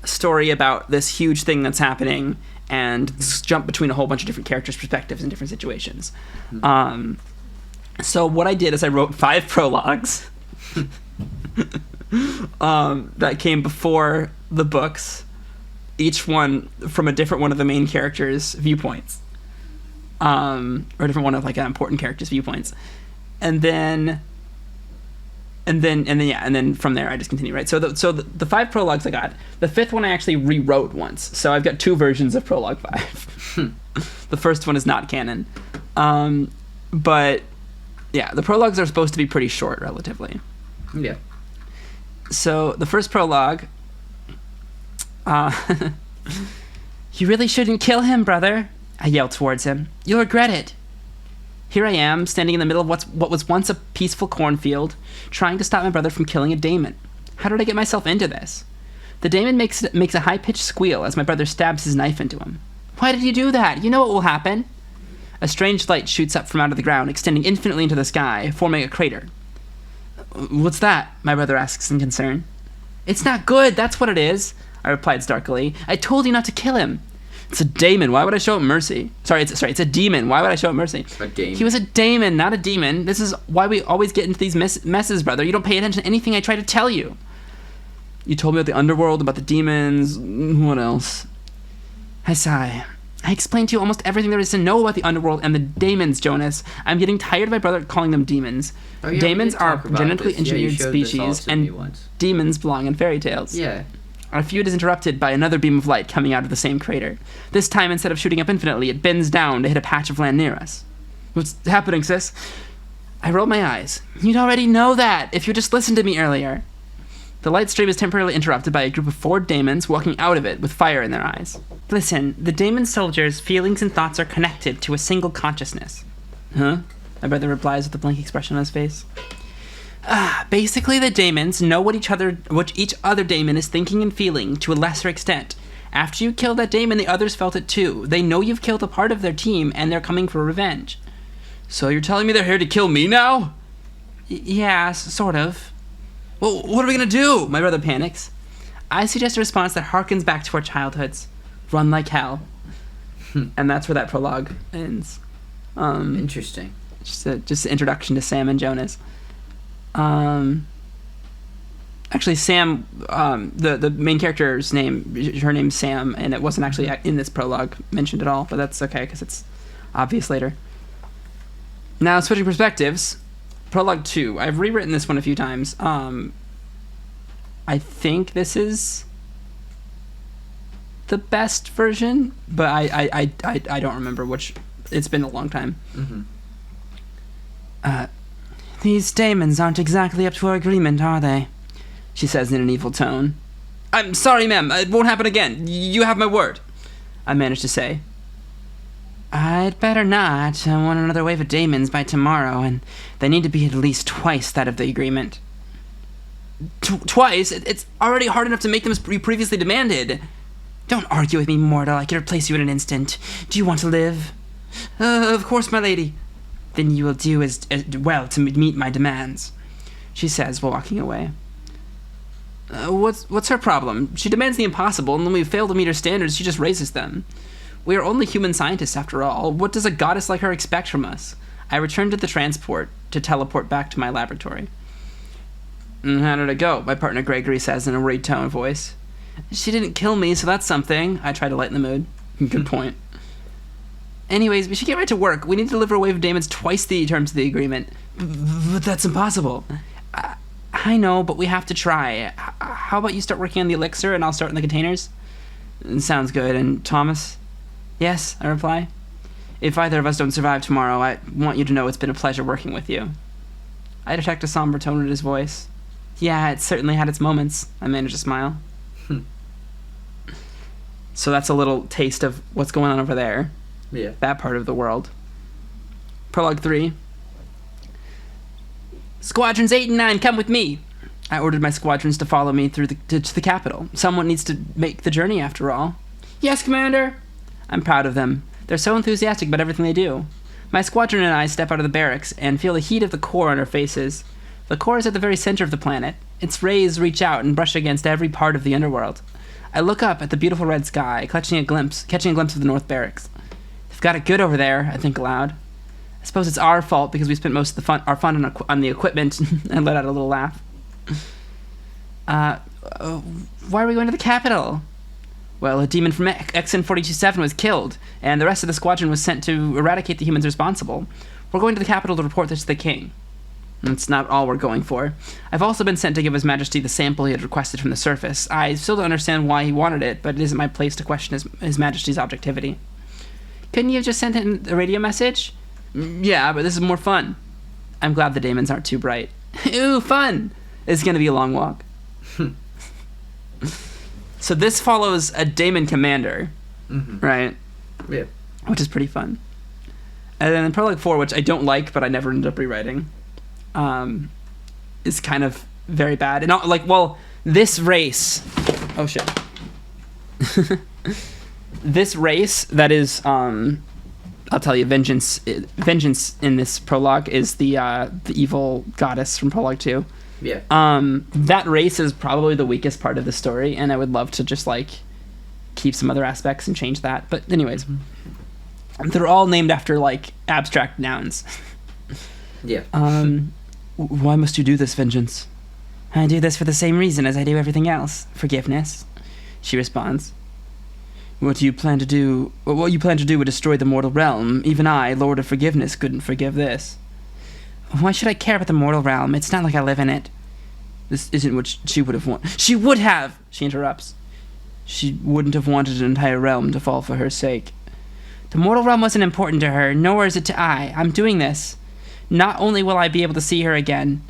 story about this huge thing that's happening and jump between a whole bunch of different characters' perspectives in different situations. Mm-hmm. So what I did is I wrote 5 prologues that came before the books, each one from a different one of the main characters' viewpoints, or a different one of an important character's viewpoints, and then from there I just continue, right? So the 5 prologues I got. The 5th one I actually rewrote once, so I've got 2 versions of Prologue 5. The first one is not canon, but yeah, the prologues are supposed to be pretty short, relatively. Yeah. So the first prologue, you really shouldn't kill him, brother, I yelled towards him. You'll regret it. Here I am, standing in the middle of what was once a peaceful cornfield, trying to stop my brother from killing a daemon. How did I get myself into this? The daemon makes a high-pitched squeal as my brother stabs his knife into him. Why did you do that? You know what will happen. A strange light shoots up from out of the ground, extending infinitely into the sky, forming a crater. What's that? My brother asks in concern. It's not good, that's what it is, I replied starkly. I told you not to kill him. It's a daemon, why would I show him mercy? It's a demon, why would I show him mercy? A daemon. He was a daemon, not a demon. This is why we always get into these messes, brother. You don't pay attention to anything I try to tell you. You told me about the underworld, about the demons, what else? I sigh. I explained to you almost everything there is to know about the underworld and the daemons, Jonas. I'm getting tired of my brother calling them demons. Oh, yeah, daemons are genetically engineered species, and demons belong in fairy tales. Yeah. Our feud is interrupted by another beam of light coming out of the same crater. This time, instead of shooting up infinitely, it bends down to hit a patch of land near us. What's happening, sis? I rolled my eyes. You'd already know that, if you just listened to me earlier. The light stream is temporarily interrupted by a group of 4 daemons walking out of it with fire in their eyes. Listen, the daemon soldiers' feelings and thoughts are connected to a single consciousness. Huh? My brother replies with a blank expression on his face. Basically, the daemons know what each other daemon is thinking and feeling to a lesser extent. After you killed that daemon, the others felt it too. They know you've killed a part of their team, and they're coming for revenge. So you're telling me they're here to kill me now? Yeah, sort of. Well, what are we gonna do? My brother panics. I suggest a response that harkens back to our childhoods. run like hell. And that's where that prologue ends. Interesting. Just an introduction to Sam and Jonas. Actually, Sam, the main character's name, her name's Sam, and it wasn't actually in this prologue mentioned at all, but that's okay because it's obvious later. Now, switching perspectives, Prologue 2. I've rewritten this one a few times. I think this is the best version, but I don't remember which. It's been a long time. These daemons aren't exactly up to our agreement, are they? She says in an evil tone. I'm sorry, ma'am. It won't happen again. You have my word. I managed to say. I'd better not. I want another wave of daemons by tomorrow, and they need to be at least twice that of the agreement. Twice? It's already hard enough to make them as you previously demanded. Don't argue with me, mortal. I can replace you in an instant. Do you want to live? Of course, my lady. Then you will do as well to meet my demands, she says while walking away. What's her problem? She demands the impossible, and when we fail to meet her standards, she just raises them. We are only human scientists, after all. What does a goddess like her expect from us? I returned to the transport to teleport back to my laboratory. How did it go? My partner Gregory says in a worried tone of voice. She didn't kill me, so that's something. I try to lighten the mood. Good point. Anyways, we should get right to work. We need to deliver a wave of daemons twice the terms of the agreement. But that's impossible. I know, but we have to try. How about you start working on the elixir and I'll start on the containers? Sounds good. And Thomas? Yes, I reply. If either of us don't survive tomorrow, I want you to know it's been a pleasure working with you. I detect a somber tone in his voice. Yeah, it certainly had its moments. I managed to smile. So that's a little taste of what's going on over there. Yeah. That part of the world. Prologue 3. Squadrons 8 and 9, come with me. I ordered my squadrons to follow me through to the capital. Someone needs to make the journey, after all. Yes, Commander. I'm proud of them. They're so enthusiastic about everything they do. My squadron and I step out of the barracks and feel the heat of the core on our faces. The core is at the very center of the planet. Its rays reach out and brush against every part of the underworld. I look up at the beautiful red sky, catching a glimpse of the North Barracks. They've got it good over there, I think aloud. I suppose it's our fault because we spent most of our fun on the equipment. And let out a little laugh. Why are we going to the capital? Well, a demon from XN 427 was killed, and the rest of the squadron was sent to eradicate the humans responsible. We're going to the capital to report this to the king. That's not all we're going for. I've also been sent to give His Majesty the sample he had requested from the surface. I still don't understand why he wanted it, but it isn't my place to question His Majesty's objectivity. Couldn't you have just sent in a radio message? Yeah, but this is more fun. I'm glad the daemons aren't too bright. Ooh, fun! It's going to be a long walk. So this follows a daemon commander, right? Yeah. Which is pretty fun. And then Prologue 4, which I don't like, but I never ended up rewriting, is kind of very bad. And this race... Oh, shit. This race that is... I'll tell you, Vengeance in this prologue is the evil goddess from Prologue 2. Yeah. That race is probably the weakest part of the story, and I would love to just keep some other aspects and change that. But anyways, they're all named after abstract nouns. Yeah. Why must you do this, Vengeance? I do this for the same reason as I do everything else. Forgiveness. She responds. What you plan to do would destroy the mortal realm. Even I, Lord of Forgiveness, couldn't forgive this. Why should I care about the mortal realm? It's not like I live in it. This isn't what she would have wanted. She would have! She interrupts. She wouldn't have wanted an entire realm to fall for her sake. The mortal realm wasn't important to her, nor is it to I. I'm doing this. Not only will I be able to see her again,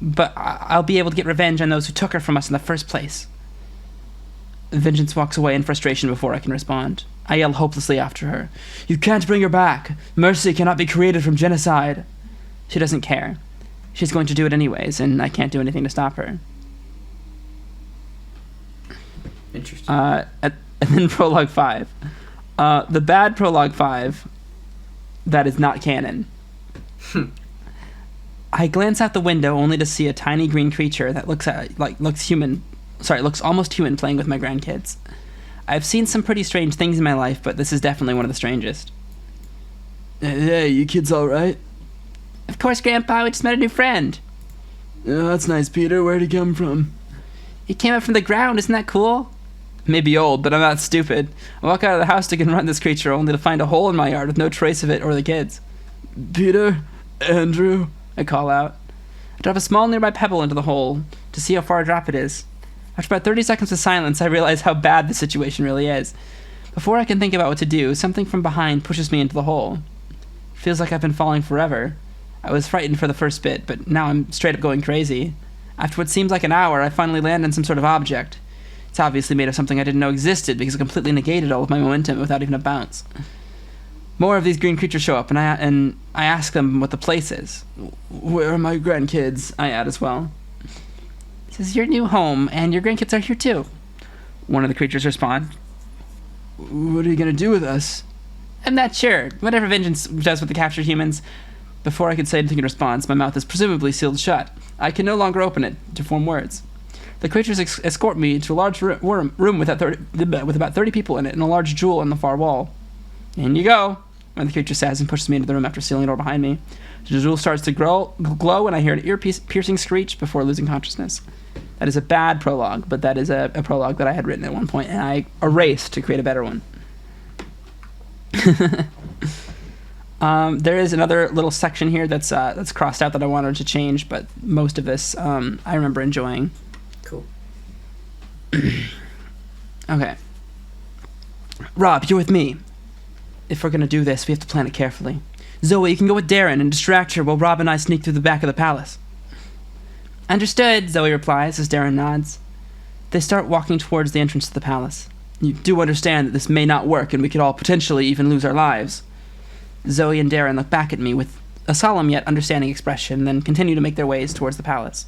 but I'll be able to get revenge on those who took her from us in the first place. Vengeance walks away in frustration before I can respond. I yell hopelessly after her. You can't bring her back. Mercy cannot be created from genocide. She doesn't care. She's going to do it anyways, and I can't do anything to stop her. Interesting. And then Prologue 5. The bad Prologue 5 that is not canon. I glance out the window only to see a tiny green creature that looks almost human playing with my grandkids. I've seen some pretty strange things in my life, but this is definitely one of the strangest. Hey, you kids all right? Of course, Grandpa. We just met a new friend. Oh, that's nice, Peter. Where'd he come from? He came up from the ground. Isn't that cool? Maybe old, but I'm not stupid. I walk out of the house to confront this creature, only to find a hole in my yard with no trace of it or the kids. Peter? Andrew? I call out. I drop a small nearby pebble into the hole to see how far a drop it is. After about 30 seconds of silence, I realize how bad the situation really is. Before I can think about what to do, something from behind pushes me into the hole. It feels like I've been falling forever. I was frightened for the first bit, but now I'm straight up going crazy. After what seems like an hour, I finally land on some sort of object. It's obviously made of something I didn't know existed because it completely negated all of my momentum without even a bounce. More of these green creatures show up, and I ask them what the place is. Where are my grandkids? I add as well. This is your new home, and your grandkids are here too. One of the creatures respond. What are you going to do with us? I'm not sure. Whatever Vengeance does with the captured humans. Before I could say anything in response, my mouth is presumably sealed shut. I can no longer open it to form words. The creatures escort me to a large room with about 30 people in it and a large jewel on the far wall. In you go, the creature says and pushes me into the room after sealing the door behind me. The jewel starts to glow and I hear an ear-piercing screech before losing consciousness. That is a bad prologue, but that is a prologue that I had written at one point, and I erased to create a better one. There is another little section here that's crossed out that I wanted to change, but most of this I remember enjoying. Cool. Okay. Rob, you're with me. If we're gonna do this, we have to plan it carefully. Zoe, you can go with Darren and distract her while Rob and I sneak through the back of the palace. Understood, Zoe replies as Darren nods. They start walking towards the entrance to the palace. You do understand that this may not work and we could all potentially even lose our lives. Zoe and Darren look back at me with a solemn yet understanding expression, then continue to make their ways towards the palace.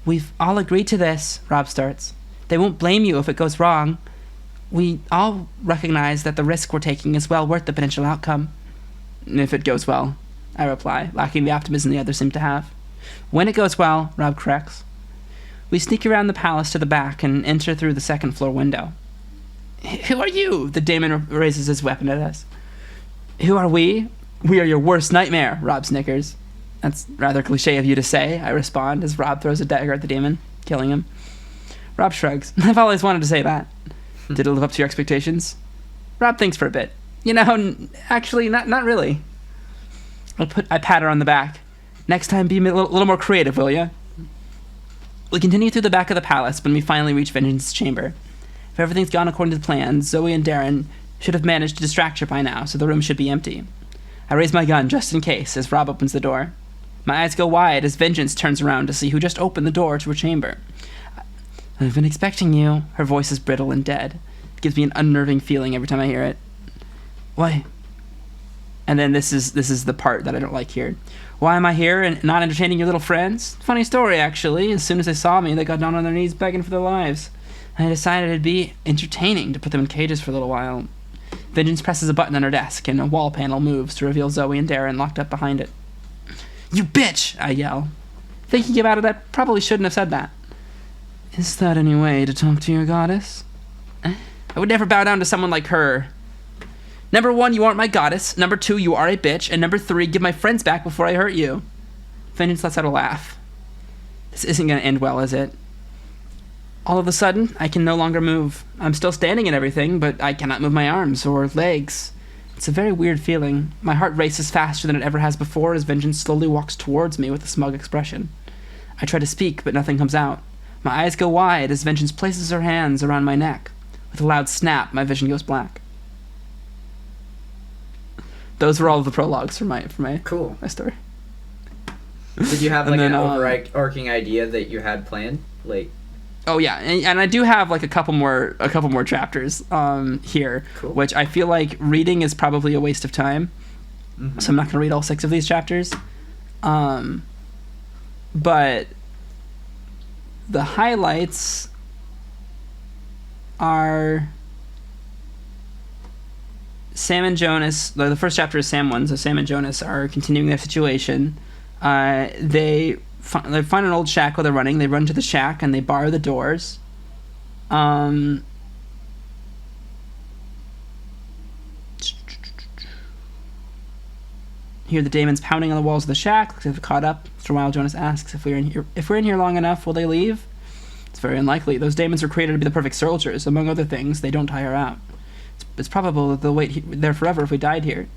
We've all agreed to this, Rob starts. They won't blame you if it goes wrong. We all recognize that the risk we're taking is well worth the potential outcome. If it goes well, I reply, lacking the optimism the others seem to have. When it goes well, Rob corrects. We sneak around the palace to the back and enter through the second floor window. Who are you? The daemon raises his weapon at us. Who are we? We are your worst nightmare, Rob snickers. That's rather cliche of you to say, I respond as Rob throws a dagger at the demon, killing him. Rob shrugs. I've always wanted to say that. Did it live up to your expectations? Rob thinks for a bit. You know, actually, not really. I pat her on the back. Next time, be a little more creative, will ya? We continue through the back of the palace when we finally reach Vengeance's chamber. If everything's gone according to plan, Zoe and Darren should have managed to distract her by now, so the room should be empty. I raise my gun just in case as Rob opens the door. My eyes go wide as Vengeance turns around to see who just opened the door to her chamber. I've been expecting you. Her voice is brittle and dead. It gives me an unnerving feeling every time I hear it. Why? And then this is the part that I don't like here. Why am I here and not entertaining your little friends? Funny story, actually. As soon as they saw me, they got down on their knees begging for their lives. I decided it'd be entertaining to put them in cages for a little while. Vengeance presses a button on her desk, and a wall panel moves to reveal Zoe and Darren locked up behind it. You bitch! I yell. Thinking about it, I probably shouldn't have said that. Is that any way to talk to your goddess? I would never bow down to someone like her. Number 1, you aren't my goddess. Number 2, you are a bitch. And number 3, give my friends back before I hurt you. Vengeance lets out a laugh. This isn't going to end well, is it? All of a sudden, I can no longer move. I'm still standing and everything, but I cannot move my arms or legs. It's a very weird feeling. My heart races faster than it ever has before as Vengeance slowly walks towards me with a smug expression. I try to speak, but nothing comes out. My eyes go wide as Vengeance places her hands around my neck. With a loud snap, my vision goes black. Those were all of the prologues for my cool. my story. Did you have like an overarching idea that you had planned? Like, oh yeah, and I do have like a couple more chapters here, cool. Which I feel like reading is probably a waste of time. Mm-hmm. So I'm not going to read all 6 of these chapters. But the highlights are Sam and Jonas. The first chapter is Sam 1, so Sam and Jonas are continuing their situation. They find an old shack while they're running. They run to the shack and they bar the doors. hear the daemons pounding on the walls of the shack. Looks like they've caught up. After a while, Jonas asks if we're in here long enough, will they leave? It's very unlikely. Those daemons were created to be the perfect soldiers. Among other things, they don't tire out. It's probable that they'll wait there forever if we died here.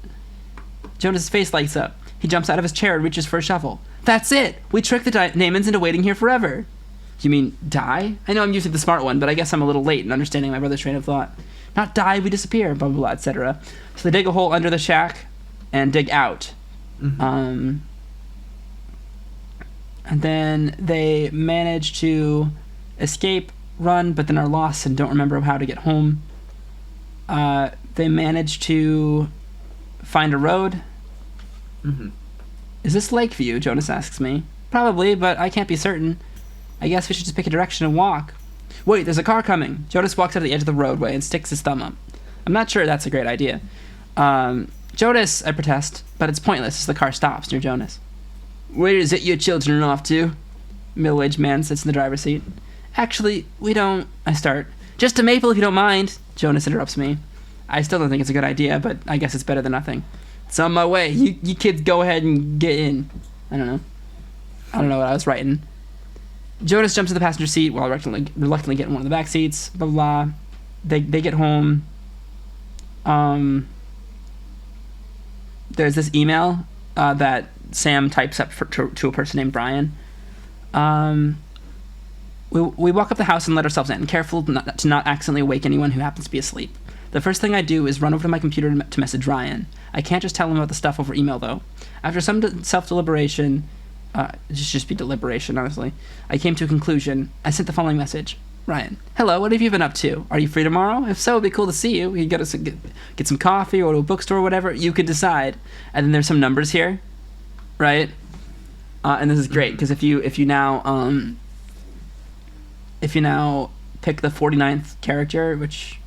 Jonas' face lights up. He jumps out of his chair and reaches for a shovel. That's it! We tricked the daemons into waiting here forever. You mean die? I know I'm usually the smart one, but I guess I'm a little late in understanding my brother's train of thought. Not die, we disappear, blah, blah, blah, etc. So they dig a hole under the shack and dig out. Mm-hmm. And then they manage to escape, run, but then are lost and don't remember how to get home. They manage to find a road. Mm-hmm. Is this Lakeview? Jonas asks me. Probably, but I can't be certain. I guess we should just pick a direction and walk. Wait, there's a car coming. Jonas walks out to the edge of the roadway and sticks his thumb up. I'm not sure that's a great idea. Jonas, I protest, but it's pointless as the car stops near Jonas. Where is it your children are off to? Middle-aged man sits in the driver's seat. Actually, we don't... I start. Just to Maple if you don't mind. Jonas interrupts me. I still don't think it's a good idea, but I guess it's better than nothing. It's on my way. You kids go ahead and get in. I don't know what I was writing. Jonas jumps to the passenger seat while reluctantly getting one of the back seats. Blah, blah, blah. They get home. There's this email that Sam types up to a person named Brian. We walk up the house and let ourselves in, careful to not accidentally wake anyone who happens to be asleep. The first thing I do is run over to my computer to message Ryan. I can't just tell him about the stuff over email, though. After some self-deliberation, just be deliberation, honestly, I came to a conclusion. I sent the following message. Ryan, hello, what have you been up to? Are you free tomorrow? If so, it'd be cool to see you. We can get some coffee or go to a bookstore or whatever. You could decide. And then there's some numbers here, right? And this is great, because if you now pick the 49th character, which...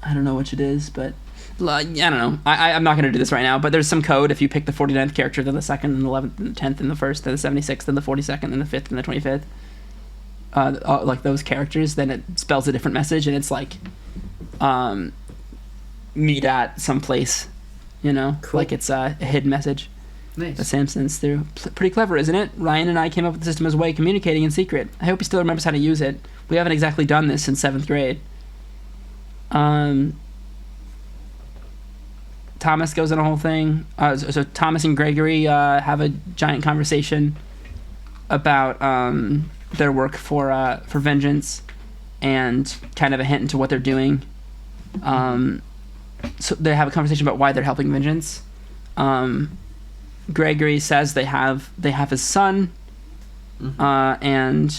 I don't know which it is, but I don't know. I'm not going to do this right now, but there's some code. If you pick the 49th character, then the 2nd, and the 11th, and the 10th, and the 1st, then the 76th, and the 42nd, and the 5th, and the 25th, like those characters, then it spells a different message, and it's like, meet at some place, cool. Like it's a hidden message. Nice. That Sam sends through. Pretty clever, isn't it? Ryan and I came up with the system as a way of communicating in secret. I hope he still remembers how to use it. We haven't exactly done this since 7th grade. Thomas goes in a whole thing. So Thomas and Gregory have a giant conversation about their work for Vengeance, and kind of a hint into what they're doing. So they have a conversation about why they're helping Vengeance. Gregory says they have his son, and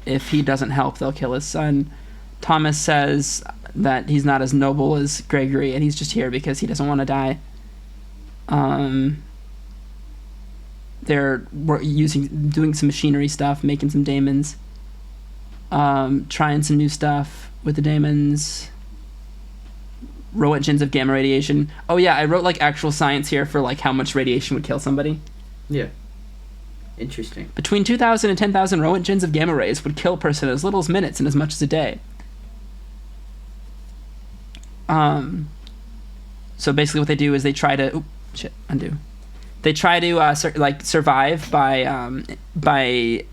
if he doesn't help, they'll kill his son. Thomas says that he's not as noble as Gregory, and he's just here because he doesn't want to die. They're doing some machinery stuff, making some daemons, trying some new stuff with the daemons. Row engines of gamma radiation. Oh yeah, I wrote like actual science here for like how much radiation would kill somebody. Yeah. Interesting. Between 2,000 and 10,000 row engines of gamma rays would kill a person in as little as minutes and as much as a day. So basically what they do is they try to... They try to survive by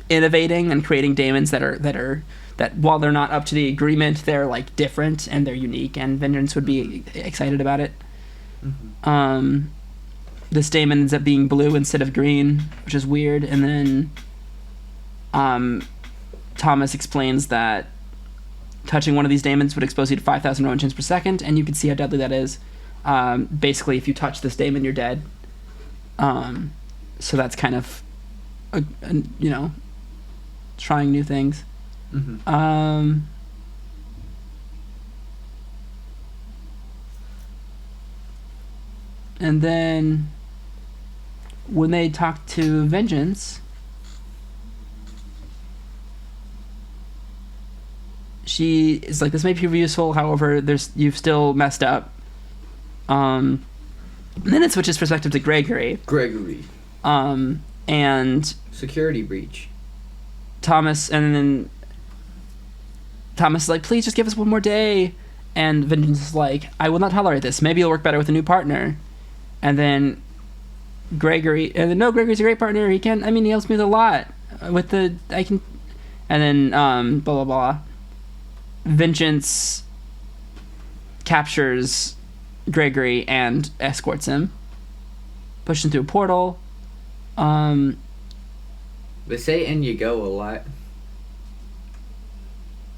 innovating and creating daemons that while they're not up to the agreement, they're like different and they're unique, and Vengeance would be excited about it. Mm-hmm. This daemon ends up being blue instead of green, which is weird, and then Thomas explains that touching one of these daemons would expose you to 5,000 row engines per second, and you can see how deadly that is. Basically, if you touch this daemon, you're dead. So that's kind of, trying new things. Mm-hmm. And then when they talk to Vengeance, she is like, this may be useful, however, you've still messed up. And then it switches perspective to Gregory. And security breach. Thomas, and then Thomas is like, please just give us one more day. And Vengeance is like, I will not tolerate this. Maybe it'll work better with a new partner. And then Gregory's a great partner. He helps me with a lot. And then, blah, blah, blah. Vengeance captures Gregory and escorts him. Pushes him through a portal. They say "and you go" a lot.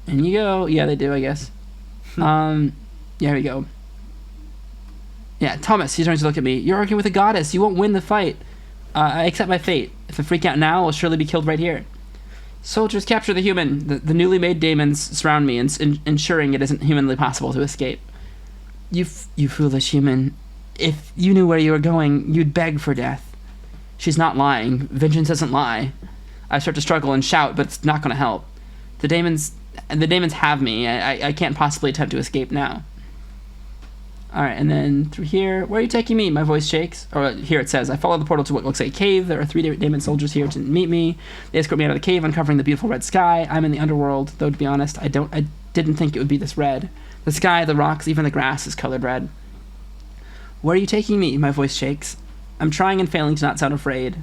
And you go. Yeah, they do, I guess. Here we go. Yeah, Thomas, he turns to look at me. You're arguing with a goddess. You won't win the fight. I accept my fate. If I freak out now, I'll surely be killed right here. Soldiers, capture the human. The newly made daemons surround me, ensuring it isn't humanly possible to escape. You foolish human. If you knew where you were going, you'd beg for death. She's not lying. Vengeance doesn't lie. I start to struggle and shout, but it's not going to help. The daemons have me. I can't possibly attempt to escape now. Alright, and then through here, where are you taking me? My voice shakes. Or here it says, I follow the portal to what looks like a cave. There are 3 daemon soldiers here to meet me. They escort me out of the cave, uncovering the beautiful red sky. I'm in the underworld, though to be honest, I didn't think it would be this red. The sky, the rocks, even the grass is colored red. Where are you taking me? My voice shakes. I'm trying and failing to not sound afraid.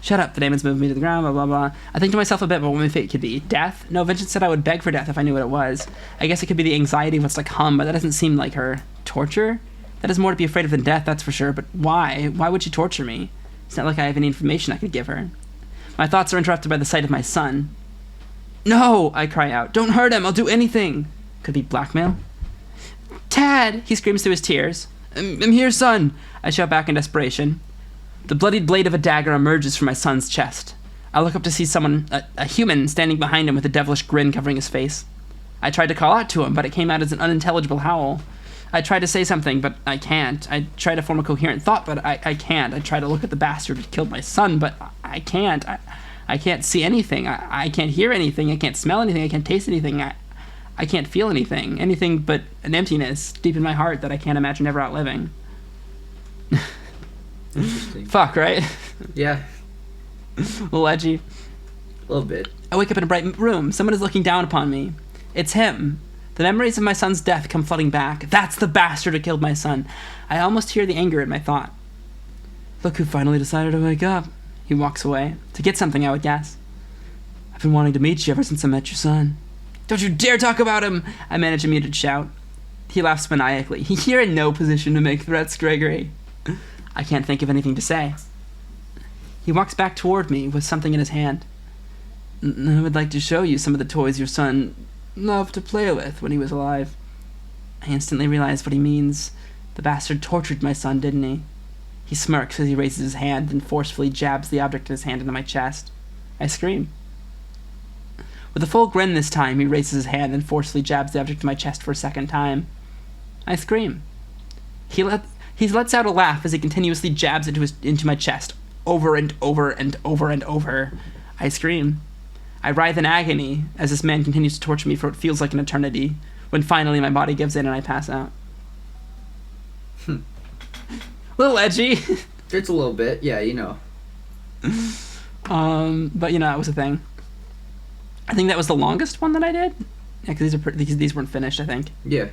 Shut up, the daemons move me to the ground, blah, blah, blah. I think to myself a bit about what my fate could be. Death? No, Vengeance said I would beg for death if I knew what it was. I guess it could be the anxiety of what's to come, but that doesn't seem like her. Torture? That is more to be afraid of than death, that's for sure, but why? Why would she torture me? It's not like I have any information I could give her. My thoughts are interrupted by the sight of my son. No! I cry out. Don't hurt him! I'll do anything! Could it be blackmail? Tad! He screams through his tears. I'm here, son! I shout back in desperation. The bloodied blade of a dagger emerges from my son's chest. I look up to see someone, a human, standing behind him with a devilish grin covering his face. I tried to call out to him, but it came out as an unintelligible howl. I tried to say something, but I can't. I try to form a coherent thought, but I can't. I try to look at the bastard who killed my son, but I can't. I can't see anything. I can't hear anything. I can't smell anything. I can't taste anything. I can't feel anything. Anything but an emptiness deep in my heart that I can't imagine ever outliving. Interesting. Fuck, right? Yeah. A little edgy. A little bit. I wake up in a bright room. Someone is looking down upon me. It's him. The memories of my son's death come flooding back. That's the bastard who killed my son. I almost hear the anger in my thought. Look who finally decided to wake up. He walks away. To get something, I would guess. I've been wanting to meet you ever since I met your son. Don't you dare talk about him! I manage a muted shout. He laughs maniacally. You're in no position to make threats, Gregory. I can't think of anything to say. He walks back toward me with something in his hand. I would like to show you some of the toys your son loved to play with when he was alive. I instantly realize what he means. The bastard tortured my son, didn't he? He smirks as he raises his hand and forcefully jabs the object in his hand into my chest. I scream. With a full grin this time, he raises his hand and forcefully jabs the object in my chest for a second time. I scream. He lets out a laugh as he continuously jabs it into my chest, over and over and over and over. I scream. I writhe in agony as this man continues to torture me for what feels like an eternity, when finally my body gives in and I pass out. A little edgy. It's a little bit, yeah, you know. But you know, that was a thing. I think that was the longest one that I did. Yeah, because these weren't finished, I think. Yeah.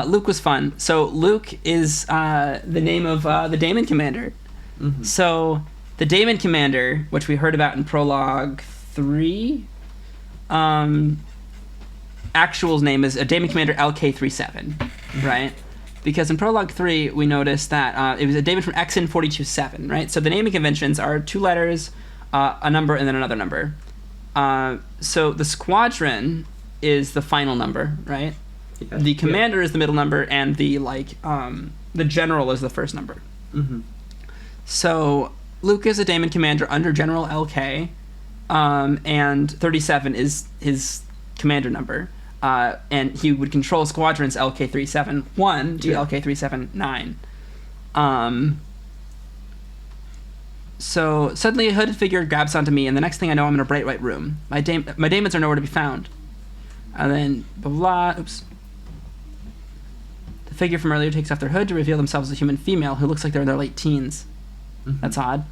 Luke was fun. So Luke is the name of the Daemon Commander. Mm-hmm. So the Daemon Commander, which we heard about in Prologue 3, actual name is a Daemon Commander LK37, right? Because in Prologue 3, we noticed that it was a daemon from Exon 42-7, right? So the naming conventions are 2 letters, a number, and then another number. So the squadron is the final number, right? Yeah. The commander is the middle number, and the general is the first number. Mm-hmm. So Luke is a Daemon Commander under General LK, and 37 is his commander number. And he would control squadrons LK371 to LK379. So suddenly a hooded figure grabs onto me, and the next thing I know, I'm in a bright white room. My daemons are nowhere to be found. And then blah blah. Oops. The figure from earlier takes off their hood to reveal themselves as a human female who looks like they're in their late teens. Mm-hmm. That's odd.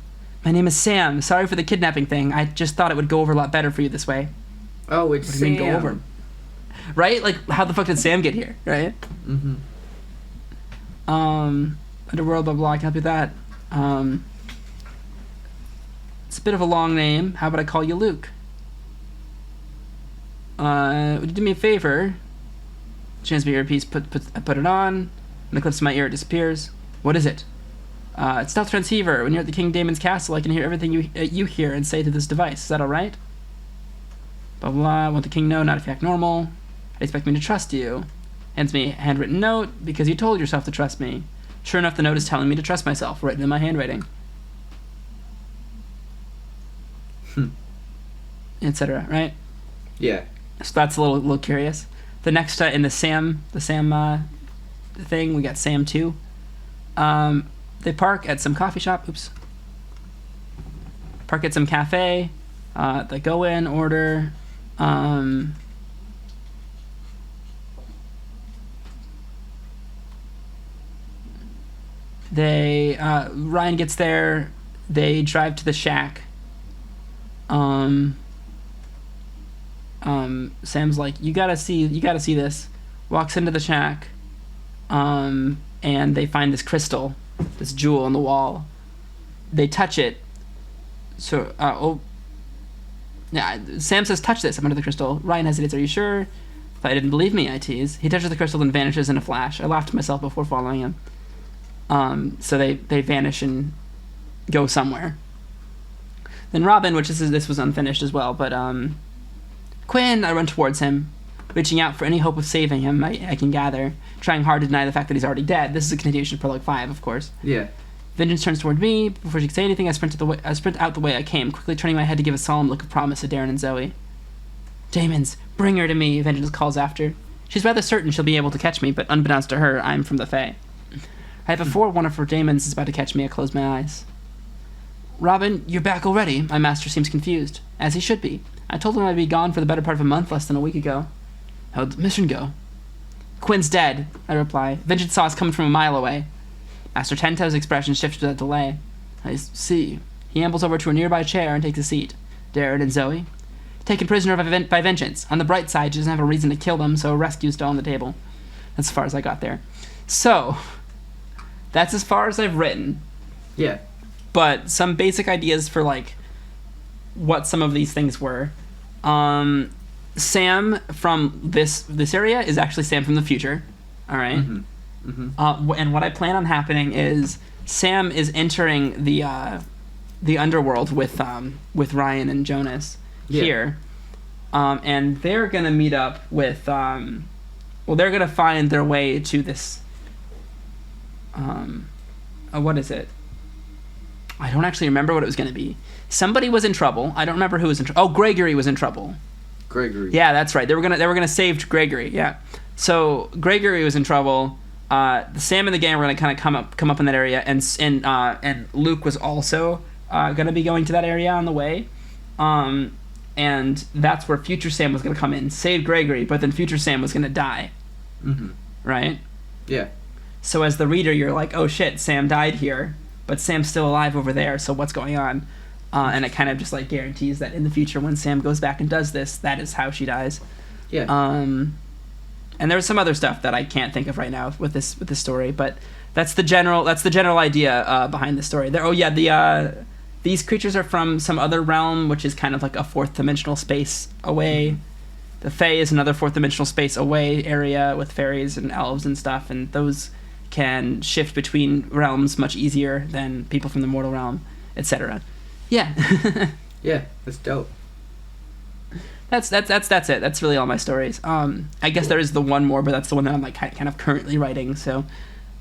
My name is Sam. Sorry for the kidnapping thing. I just thought it would go over a lot better for you this way. Oh, it's Sam. Go over? right? Like, how the fuck did Sam get here, right? Mm-hmm. Underworld, blah, blah, I can help you with that. It's a bit of a long name. How about I call you Luke? Would you do me a favor? Chance me earpiece, put it on. When it clips to my ear, it disappears. What is it? It's stealth transceiver. When you're at the King Damon's castle, I can hear everything you hear and say to this device. Is that alright? Blah, blah, blah. Want the king know, not if you act normal. I expect me to trust you. Hands me a handwritten note, because you told yourself to trust me. Sure enough, the note is telling me to trust myself, written in my handwriting. Etc., right? Yeah. So that's a little curious. The next, in the Sam thing, we got Sam 2. They park at some coffee shop. Oops. Park at some cafe. They go in, order. Ryan gets there. They drive to the shack. Sam's like, you gotta see this. Walks into the shack. And they find this crystal, this jewel on the wall. They touch it. So, Sam says, touch this. I'm under the crystal. Ryan hesitates. Are you sure? If I didn't believe me, I tease. He touches the crystal and vanishes in a flash. I laughed to myself before following him. So they vanish and go somewhere. Then Robin, which this was unfinished as well, but Quinn, I run towards him, reaching out for any hope of saving him I can gather, trying hard to deny the fact that he's already dead. This is a continuation of Prologue 5, of course. Yeah. Vengeance turns toward me. Before she could say anything, I sprint out the way I came, quickly turning my head to give a solemn look of promise to Darren and Zoe. Damon's, bring her to me, Vengeance calls after. She's rather certain she'll be able to catch me, but unbeknownst to her, I'm from the Fae. Right before one of her Damons is about to catch me, I close my eyes. Robin, you're back already. My master seems confused, as he should be. I told him I'd be gone for the better part of a month less than a week ago. How'd the mission go? Quinn's dead, I reply. Vengeance saw us coming from a mile away. Master Tento's expression shifted without delay. I see. He ambles over to a nearby chair and takes a seat. Darren and Zoe? Taken prisoner by Vengeance. On the bright side, she doesn't have a reason to kill them, so a rescue's still on the table. That's as far as I got there. So, that's as far as I've written. Yeah. But some basic ideas for, like, what some of these things were. Sam from this area is actually Sam from the future. All right? Mm-hmm. Mm-hmm. And what I plan on happening is Sam is entering the underworld with Ryan and Jonas here. And they're going to meet up with... they're going to find their way to this... what is it? I don't actually remember what it was going to be. Somebody was in trouble. I don't remember who was in trouble. Oh, Gregory was in trouble. Gregory. Yeah, that's right. They were gonna save Gregory. Yeah. So Gregory was in trouble. Sam and the gang were gonna kind of come up in that area, and Luke was also gonna be going to that area on the way. And that's where future Sam was gonna come in, save Gregory, but then future Sam was gonna die. Mm-hmm. Right? Yeah. So as the reader, you're like, oh shit, Sam died here, but Sam's still alive over there, so what's going on? And it kind of just like guarantees that in the future, when Sam goes back and does this, that is how she dies. Yeah. And there's some other stuff that I can't think of right now with this story, but that's the general idea behind the story. These creatures are from some other realm, which is kind of like a fourth dimensional space away. Mm-hmm. The Fae is another fourth dimensional space away area with fairies and elves and stuff, and those can shift between realms much easier than people from the mortal realm, etc. Yeah. Yeah, that's dope. That's it. That's really all my stories. I guess there is the one more, but that's the one that I'm like kind of currently writing, so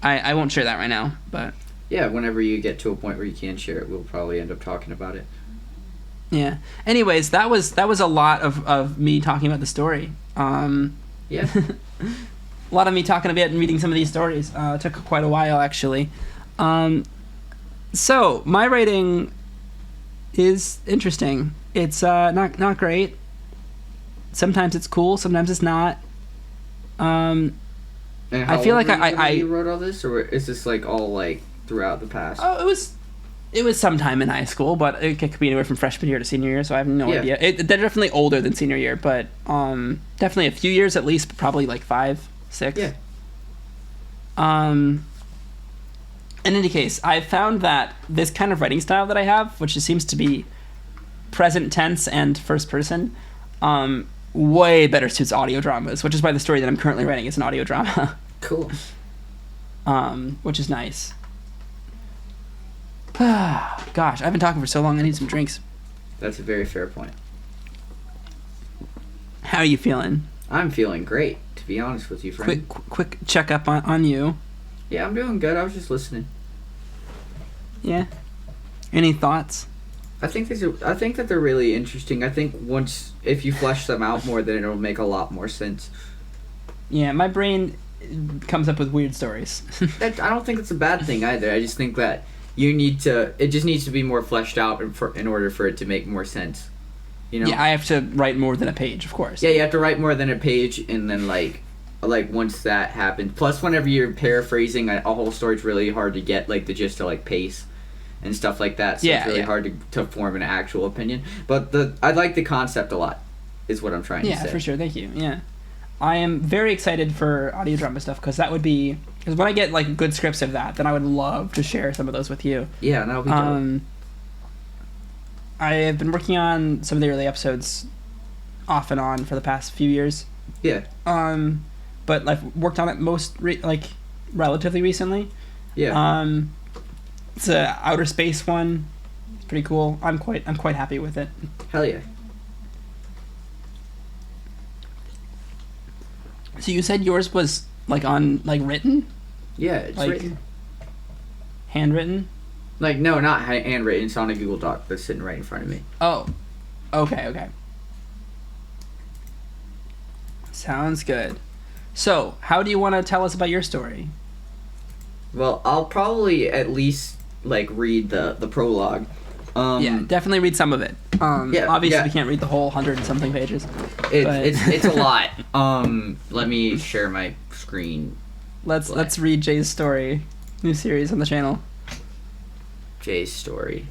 I won't share that right now. But yeah, whenever you get to a point where you can share it, we'll probably end up talking about it. Yeah. Anyways, that was a lot of me talking about the story. Yeah. A lot of me talking about and reading some of these stories. It took quite a while, actually. So my rating is interesting. It's not great. Sometimes it's cool. Sometimes it's not. And how I feel like I you wrote all this, or is this like all like throughout the past? Oh, it was It was sometime in high school, but it could be anywhere from freshman year to senior year, so I have no idea. They're definitely older than senior year, but definitely a few years at least, probably like 5, 6. Yeah. In any case, I found that this kind of writing style that I have, which seems to be present tense and first person, way better suits audio dramas, which is why the story that I'm currently writing is an audio drama. Cool. Which is nice. Gosh, I've been talking for so long, I need some drinks. That's a very fair point. How are you feeling? I'm feeling great, to be honest with you, friend. Quick checkup on you. Yeah, I'm doing good. I was just listening. Yeah. Any thoughts? I think that they're really interesting. I think if you flesh them out more, then it'll make a lot more sense. Yeah, my brain comes up with weird stories. I don't think it's a bad thing either. I just think that it just needs to be more fleshed out in order for it to make more sense. You know? Yeah, I have to write more than a page, of course. Yeah, you have to write more than a page, and then like once that happens. Plus, whenever you're paraphrasing a whole story, it's really hard to get like the gist to like pace and stuff like that. So it's really hard to form an actual opinion. But I like the concept a lot, is what I'm trying to say. Yeah, for sure. Thank you. Yeah, I am very excited for audio drama stuff because when I get like good scripts of that, then I would love to share some of those with you. Yeah, that'll be dope. I have been working on some of the early episodes off and on for the past few years. Yeah. But I've worked on it relatively recently. Yeah. It's a outer space one. It's pretty cool. I'm quite happy with it. Hell yeah. So you said yours was written? Yeah, it's written. Handwritten? No, not handwritten. It's on a Google Doc that's sitting right in front of me. Oh. Okay. Sounds good. So, how do you want to tell us about your story? Well, I'll probably at least read the prologue. Yeah, definitely read some of it. Obviously we can't read the whole 100 and something pages. It's a lot. Let me share my screen. Let's read Jay's story. New series on the channel. Jay's story.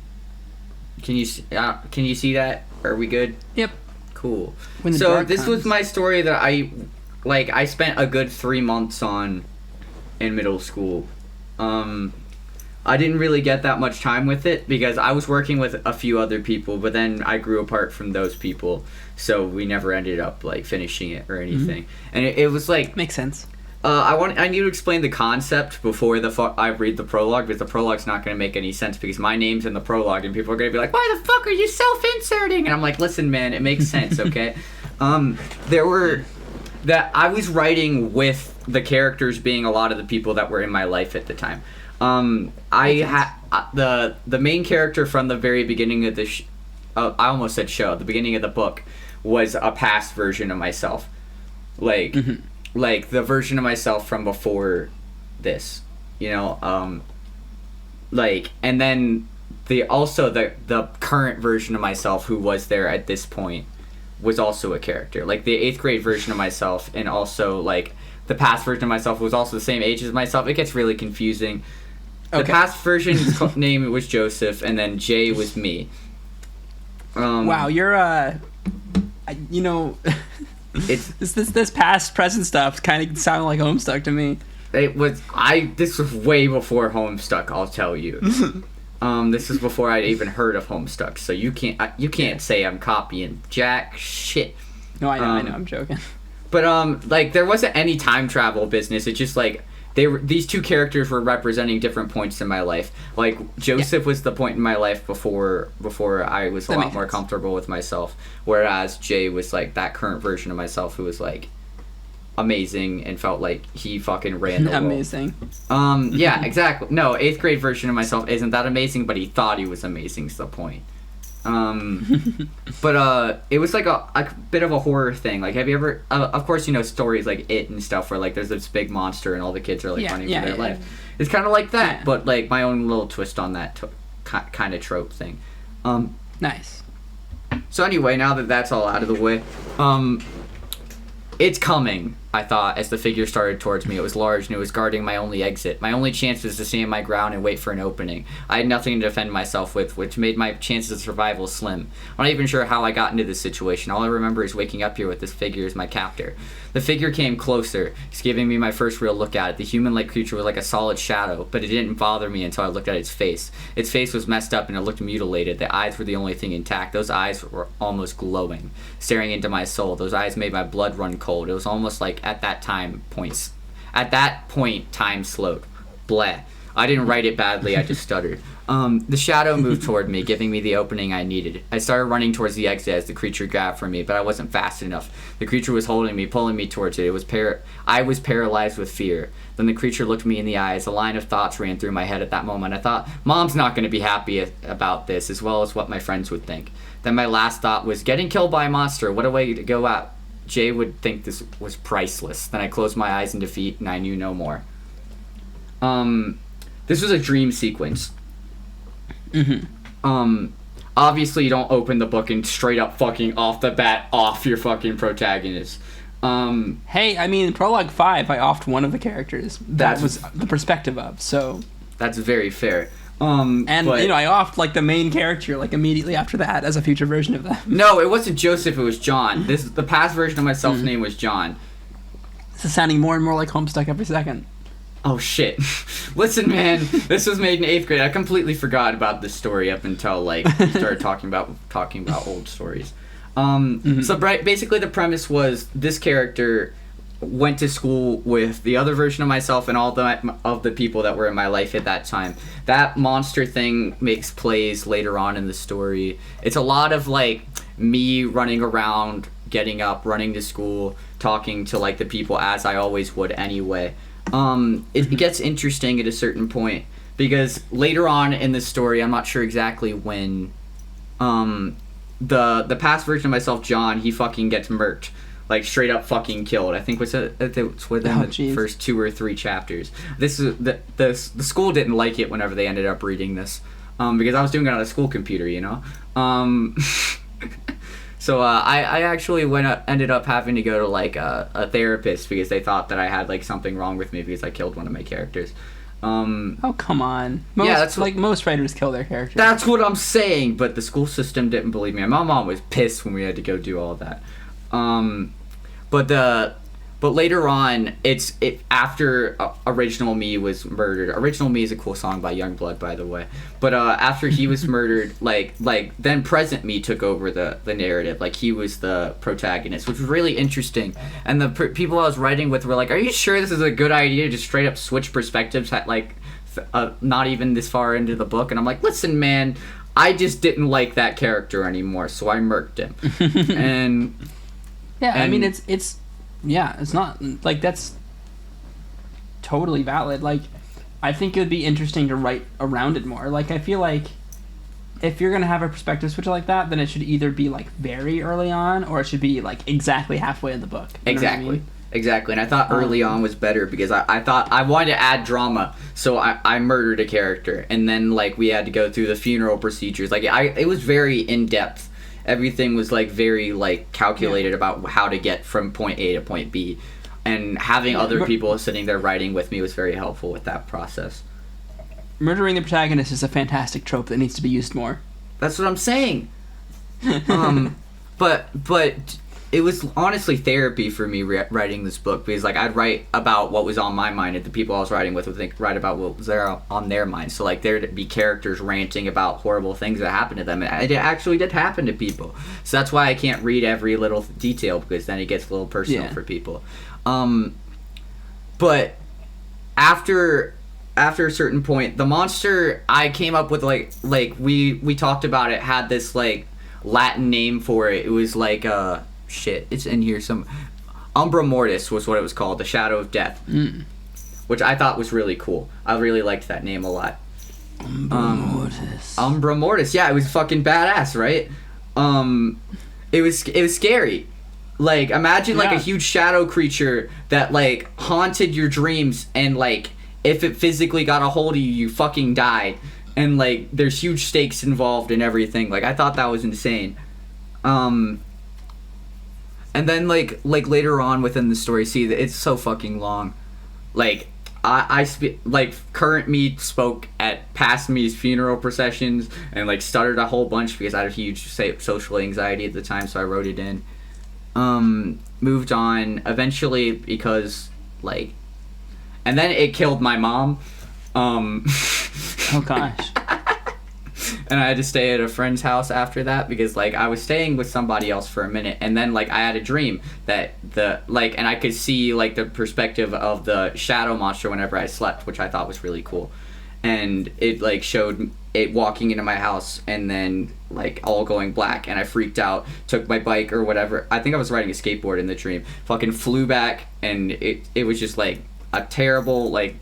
Can you see that? Are we good? Yep. Cool. So this was my story that I spent a good 3 months on in middle school. I didn't really get that much time with it because I was working with a few other people, but then I grew apart from those people, so we never ended up finishing it or anything. Mm-hmm. And it was makes sense. I need to explain the concept before I read the prologue, because the prologue's not going to make any sense because my name's in the prologue and people are going to be like, why the fuck are you self-inserting? And I'm like, listen, man, it makes sense, okay? I was writing with the characters being a lot of the people that were in my life at the time. The main character from the very beginning of the I almost said show, the beginning of the book, was a past version of myself. The version of myself from before this, and then the current version of myself who was there at this point was also a character. The 8th grade version of myself, and also the past version of myself was also the same age as myself. It gets really confusing. The past version's name was Joseph, and then Jay was me. Wow, you're it's this past present stuff kind of sounded like Homestuck to me. This was way before Homestuck, I'll tell you. This is before I'd even heard of Homestuck, so you can't say I'm copying jack shit. No, I know, I'm joking. But there wasn't any time travel business. It's just these two characters were representing different points in my life. Joseph was the point in my life before I was a lot more comfortable with myself, whereas Jay was that current version of myself who was amazing and felt like he fucking ran the world. Amazing. Yeah, exactly. No, 8th grade version of myself isn't that amazing, but he thought he was amazing is the point. But it was a bit of a horror thing. Have you ever of course stories like It and stuff where there's this big monster and all the kids are running for their life. It's kind of like that, but my own little twist on that kind of trope thing. Nice. So anyway, now that that's all out of the way, it's coming. I thought, as the figure started towards me. It was large, and it was guarding my only exit. My only chance was to stand my ground and wait for an opening. I had nothing to defend myself with, which made my chances of survival slim. I'm not even sure how I got into this situation. All I remember is waking up here with this figure as my captor. The figure came closer. It's giving me my first real look at it. The human-like creature was like a solid shadow, but it didn't bother me until I looked at its face. Its face was messed up and it looked mutilated. The eyes were the only thing intact. Those eyes were almost glowing, staring into my soul. Those eyes made my blood run cold. It was almost like at that point, time slowed. Bleh. I didn't write it badly, I just stuttered. The shadow moved toward me, giving me the opening I needed. I started running towards the exit as the creature grabbed for me, but I wasn't fast enough. The creature was holding me, pulling me towards it. I was paralyzed with fear. Then the creature looked me in the eyes. A line of thoughts ran through my head at that moment. I thought, Mom's not going to be happy about this, as well as what my friends would think. Then my last thought was, getting killed by a monster, what a way to go out. Jay would think this was priceless. Then I closed my eyes in defeat, and I knew no more. This was a dream sequence. Obviously you don't open the book and straight up fucking off the bat off your fucking protagonist. Hey, I mean, in Prologue 5, I offed one of the characters. That was the perspective of, so... That's very fair. And, you know, I offed, like, the main character, like, immediately after that as a future version of that. No, it wasn't Joseph, it was John. The past version of myself's name was John. This is sounding more and more like Homestuck every second. Oh, shit. Listen, man, this was made in 8th grade. I completely forgot about this story up until, like, we started talking about old stories. So basically the premise was this character went to school with the other version of myself and all of the people that were in my life at that time. That monster thing makes plays later on in the story. It's a lot of, like, me running around, getting up, running to school, talking to, like, the people as I always would anyway. It gets interesting at a certain point because later on in the story, I'm not sure exactly when, the past version of myself, John, he fucking gets murked, like straight up fucking killed. I think it's within the first 2 or 3 chapters. This is the school didn't like it whenever they ended up reading this, because I was doing it on a school computer, you know. So I actually ended up having to go to like a therapist because they thought that I had like something wrong with me because I killed one of my characters. Oh, come on. That's like most writers kill their characters. That's what I'm saying, but the school system didn't believe me. My mom was pissed when we had to go do all that. But later on, after Original Me was murdered. Original Me is a cool song by Youngblood, by the way. But after he was murdered, like then Present Me took over the narrative. Like he was the protagonist, which was really interesting. And the people I was writing with were like, "Are you sure this is a good idea to just straight up switch perspectives at like not even this far into the book?" And I'm like, "Listen, man, I just didn't like that character anymore, so I murked him." I mean, it's. Yeah, it's not, like, that's totally valid. Like, I think it would be interesting to write around it more. Like, I feel like if you're going to have a perspective switch like that, then it should either be, like, very early on, or it should be, like, exactly halfway in the book. You know what I mean? Exactly. And I thought early on was better because I thought I wanted to add drama, so I murdered a character. And then, like, we had to go through the funeral procedures. Like, it was very in-depth. Everything was like very like calculated about how to get from point A to point B, and having other people sitting there writing with me was very helpful with that process. Murdering the protagonist is a fantastic trope that needs to be used more. That's what I'm saying. But it was honestly therapy for me writing this book because like I'd write about what was on my mind and the people I was writing with would write about what was there on their mind. So like there'd be characters ranting about horrible things that happened to them, and it actually did happen to people. So that's why I can't read every little detail because then it gets a little personal for people. But after a certain point, the monster I came up with like we talked about it had this like Latin name for it. It was like shit, it's in here. Some Umbra Mortis was what it was called, the Shadow of Death, which I thought was really cool. I really liked that name a lot. Umbra Mortis, yeah, it was fucking badass, right? It was scary. Like imagine like a huge shadow creature that like haunted your dreams, and like if it physically got a hold of you, you fucking died, and like there's huge stakes involved and everything. Like I thought that was insane. And then like later on within the story, see, it's so fucking long. Like like current me spoke at past me's funeral processions and like stuttered a whole bunch because I had a huge social anxiety at the time, so I wrote it in. Moved on eventually because like, and then it killed my mom. Oh gosh. And I had to stay at a friend's house after that because like I was staying with somebody else for a minute, and then like I had a dream that and I could see like the perspective of the shadow monster whenever I slept, which I thought was really cool. And it like showed it walking into my house and then like all going black, and I freaked out, took my bike or whatever. I think I was riding a skateboard in the dream, fucking flew back, and it was just like a terrible like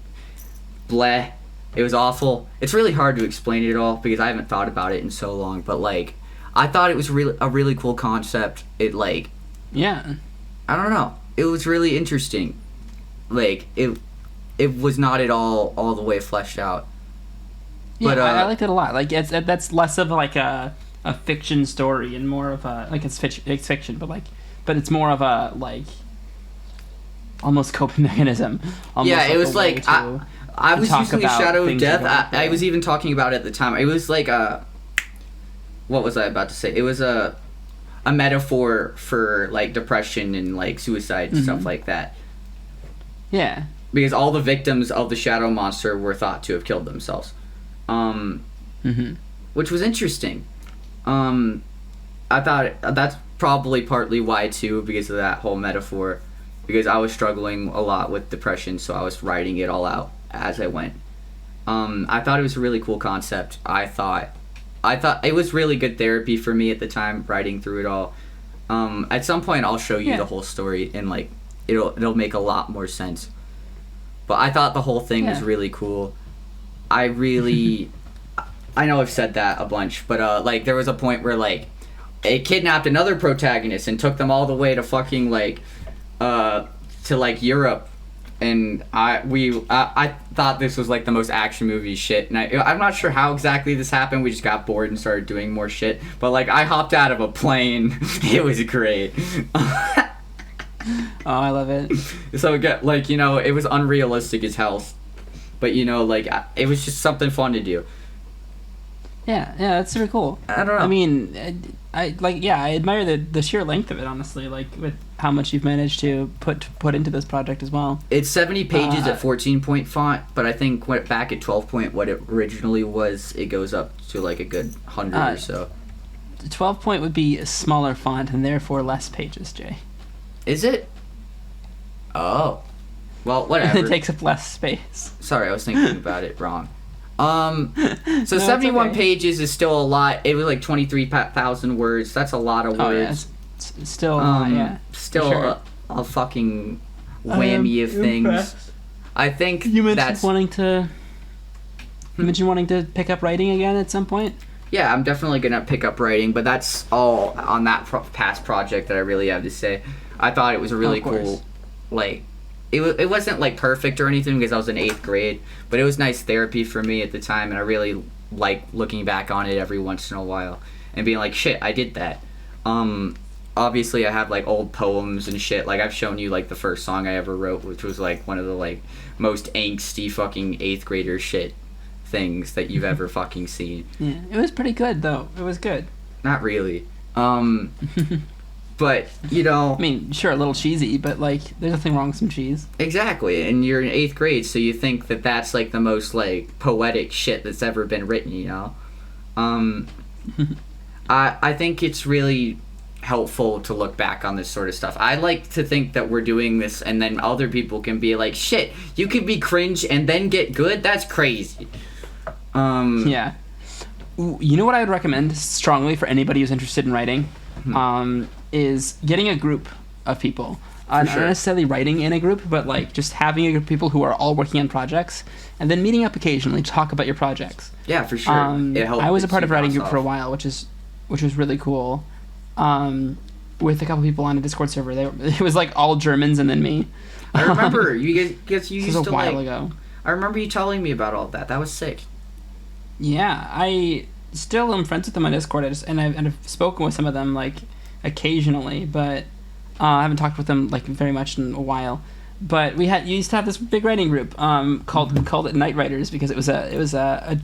bleh. It was awful. It's really hard to explain it all because I haven't thought about it in so long, but like I thought it was a really cool concept. It like, yeah, I don't know. It was really interesting. Like it was not at all the way fleshed out. Yeah, but I liked it a lot. Like that's less of like a fiction story and more of a like it's fiction, but it's more of a like almost coping mechanism. Almost yeah, it was like I was using Shadow of Death. I was even talking about it at the time. It was like what was I about to say? It was a metaphor for like depression and like suicide and stuff like that. Yeah. Because all the victims of the shadow monster were thought to have killed themselves. Which was interesting. I thought that's probably partly why too, because of that whole metaphor. Because I was struggling a lot with depression, so I was writing it all out as I went. I thought it was a really cool concept. I thought it was really good therapy for me at the time, writing through it all. At some point I'll show you the whole story and like it'll make a lot more sense. But I thought the whole thing was really cool. I know I've said that a bunch, but like there was a point where like it kidnapped another protagonist and took them all the way to fucking like to like Europe, and I thought this was like the most action movie shit, and I'm not sure how exactly this happened. We just got bored and started doing more shit, but like I hopped out of a plane. It was great. Oh, I love it. So like, you know, it was unrealistic as hell, but you know, like it was just something fun to do. Yeah, that's super cool. I don't know. I mean, I admire the sheer length of it, honestly, like with how much you've managed to put into this project as well. It's 70 pages at 14-point font, but I think back at 12-point, what it originally was, it goes up to like a good 100 or so. 12-point would be a smaller font and therefore less pages, Jay. Is it? Oh. Well, whatever. It takes up less space. Sorry, I was thinking about it wrong. So 71 pages is still a lot. It was like 23,000 words. That's a lot of words. Yeah. Still a lot, yeah. Still sure. a fucking whammy of things. Impressed. I think you mentioned wanting to pick up writing again at some point. Yeah, I'm definitely gonna pick up writing, but that's all on that past project that I really have to say. I thought it was a really cool, like. It wasn't like perfect or anything because I was in 8th grade, but it was nice therapy for me at the time, and I really like looking back on it every once in a while and being like, shit, I did that. Obviously I have like old poems and shit. Like I've shown you like the first song I ever wrote, which was like one of the like most angsty fucking 8th grader shit things that you've ever fucking seen. Yeah, it was pretty good though. It was good. Not really. But, you know... I mean, sure, a little cheesy, but, like, there's nothing wrong with some cheese. Exactly, and you're in 8th grade, so you think that that's, like, the most, like, poetic shit that's ever been written, you know? I think it's really helpful to look back on this sort of stuff. I like to think that we're doing this, and then other people can be like, shit, you can be cringe and then get good? That's crazy. Yeah. You know what I would recommend strongly for anybody who's interested in writing? Is getting a group of people. Not necessarily writing in a group, but like just having a group of people who are all working on projects, and then meeting up occasionally to talk about your projects. Yeah, for sure. I was a part of a writing group for a while, which was really cool. With a couple people on a Discord server, it was like all Germans and then me. I remember you guys. You used to a while ago. I remember you telling me about all that. That was sick. Yeah, I still am friends with them on Discord, and I've spoken with some of them like occasionally, but I haven't talked with him like very much in a while, but you used to have this big writing group called it Night Writers, because it was a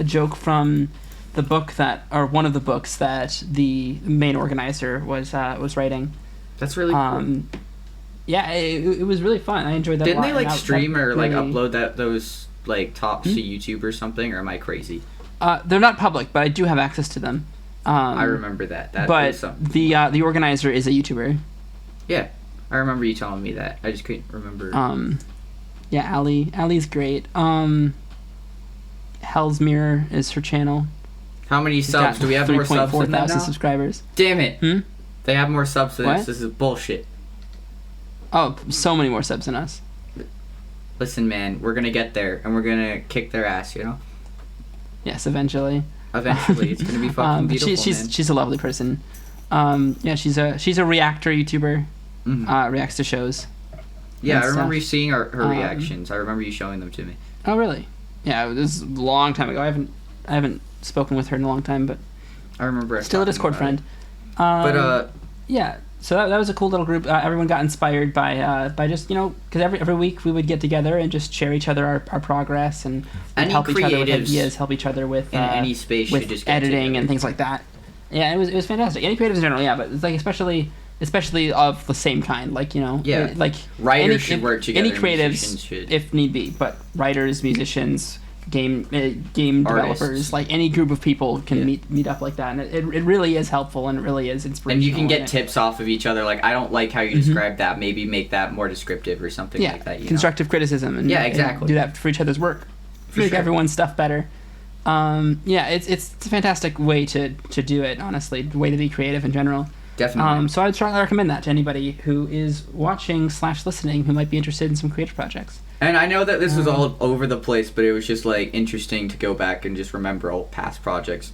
joke from the book one of the books that the main organizer was writing. That's really cool. Yeah, it was really fun. I enjoyed that. Didn't a lot. they stream or really... upload those tops to YouTube or something, or am I crazy? They're not public, but I do have access to them. I remember that. But the organizer is a YouTuber. Yeah, I remember you telling me that. I just couldn't remember. Yeah, Allie's great. Hell's Mirror is her channel. How many subs? Do we have more subs than that now? Subscribers. Damn it! Hmm? They have more subs than us. This is bullshit. Oh, so many more subs than us. Listen, man, we're gonna get there, and we're gonna kick their ass, you know? Yes, eventually. Eventually, it's gonna be fucking beautiful, man. She's a lovely person. Yeah, she's a reactor YouTuber. Reacts to shows. Yeah, I remember you seeing her reactions. I remember you showing them to me. Oh, really? Yeah, it was a long time ago. I haven't spoken with her in a long time, but I remember. Still a Discord friend. Yeah. So that was a cool little group. Everyone got inspired by just, because every week we would get together and just share each other our progress and help each other with ideas, help each other with in any space with should just editing and things like that. Yeah, it was fantastic. Any creatives in general, yeah, but it's like especially of the same kind, like writers should work together. Any creatives, if need be, but writers, musicians, game developers, like any group of people can meet up like that, and it really is helpful and it really is inspirational. And you can get tips off of each other. Like, I don't like how you described that. Maybe make that more descriptive or something like that. Constructive criticism. And, exactly. And do that for each other's work. Make everyone's stuff better. It's a fantastic way to do it. Honestly, way to be creative in general. Definitely. So I'd strongly recommend that to anybody who is watching / listening who might be interested in some creative projects. And I know that this was all over the place, but it was just like interesting to go back and just remember old past projects,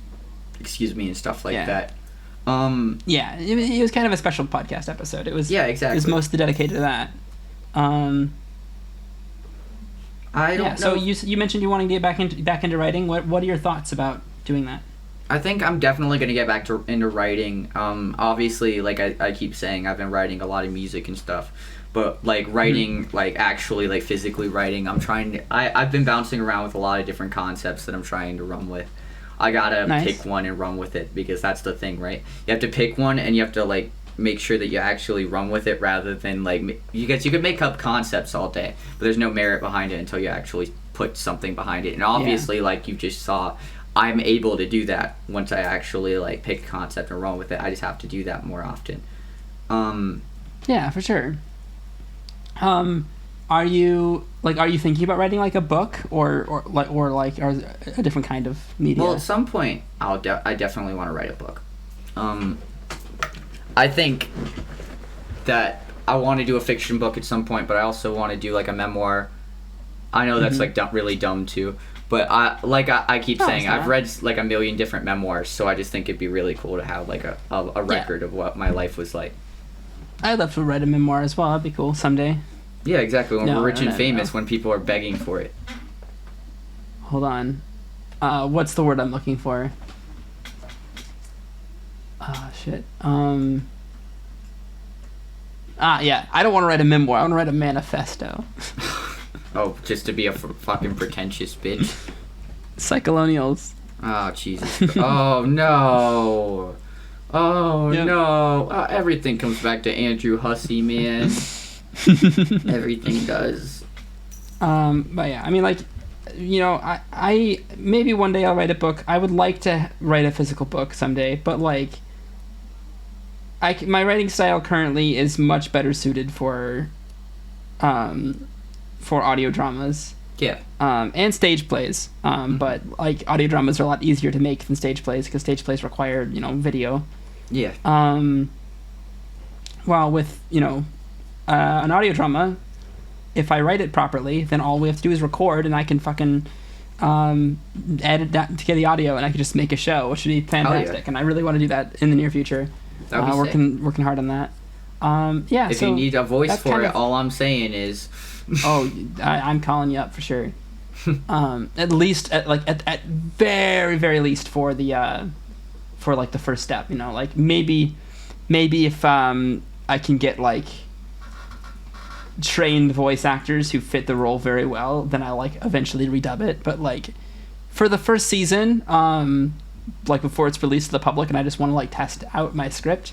and stuff like that. It was kind of a special podcast episode. It was exactly. It was mostly dedicated to that. I don't know. So you mentioned you wanting to get back into writing. What are your thoughts about doing that? I think I'm definitely going to get back into writing. Obviously, like I keep saying, I've been writing a lot of music and stuff. But like writing, like actually like physically writing, I've been bouncing around with a lot of different concepts that I'm trying to run with. I gotta pick one and run with it, because that's the thing, right? You have to pick one and you have to like make sure that you actually run with it, rather than like you could make up concepts all day, but there's no merit behind it until you actually put something behind it. And obviously, like you just saw, I'm able to do that once I actually like pick a concept and run with it. I just have to do that more often. Yeah, for sure. Are you thinking about writing like a book or a different kind of media? Well, at some point, I definitely want to write a book. I think that I want to do a fiction book at some point, but I also want to do like a memoir. I know that's like really dumb too, but I keep saying, I've read like a million different memoirs, so I just think it'd be really cool to have like a record of what my life was like. I'd love to write a memoir as well. That'd be cool someday. Yeah, exactly. When we're rich and famous, when people are begging for it. Hold on. What's the word I'm looking for? Shit. Yeah. I don't want to write a memoir. I want to write a manifesto. Oh, just to be a fucking pretentious bitch. Psycholonials. Oh, Jesus. Oh, no. Oh, no. Everything comes back to Andrew Hussey, man. Everything does. But yeah, I mean, like, I maybe one day I'll write a book. I would like to write a physical book someday, but like, my writing style currently is much better suited for audio dramas. Yeah. And stage plays. But like audio dramas are a lot easier to make than stage plays, because stage plays require video. Yeah. While with an audio drama, if I write it properly, then all we have to do is record, and I can fucking edit that to get the audio, and I can just make a show, which would be fantastic. Yeah. And I really want to do that in the near future. Working hard on that. If you need a voice for it, all I'm saying is. I'm calling you up for sure. At least at very very least for the first step. Like maybe if I can get like trained voice actors who fit the role very well, then I like eventually redub it. But like for the first season, like before it's released to the public and I just want to like test out my script,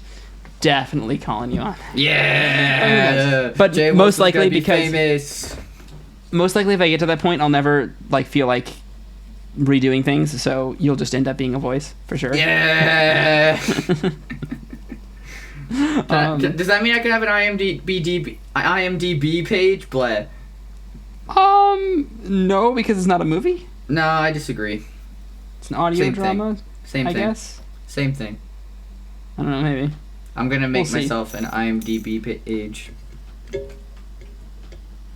definitely calling you on. Yeah. But Jay most Wilson's likely be because famous. most likely if I get to that point I'll never like feel like redoing things, so you'll just end up being a voice for sure. Yeah. Does that mean I can have an IMDb page? Bleh. No, because it's not a movie. No, I disagree. It's an audio Same drama. thing. Same I thing. guess. Same thing. I don't know. Maybe. I'm gonna make We'll see. myself an IMDb page.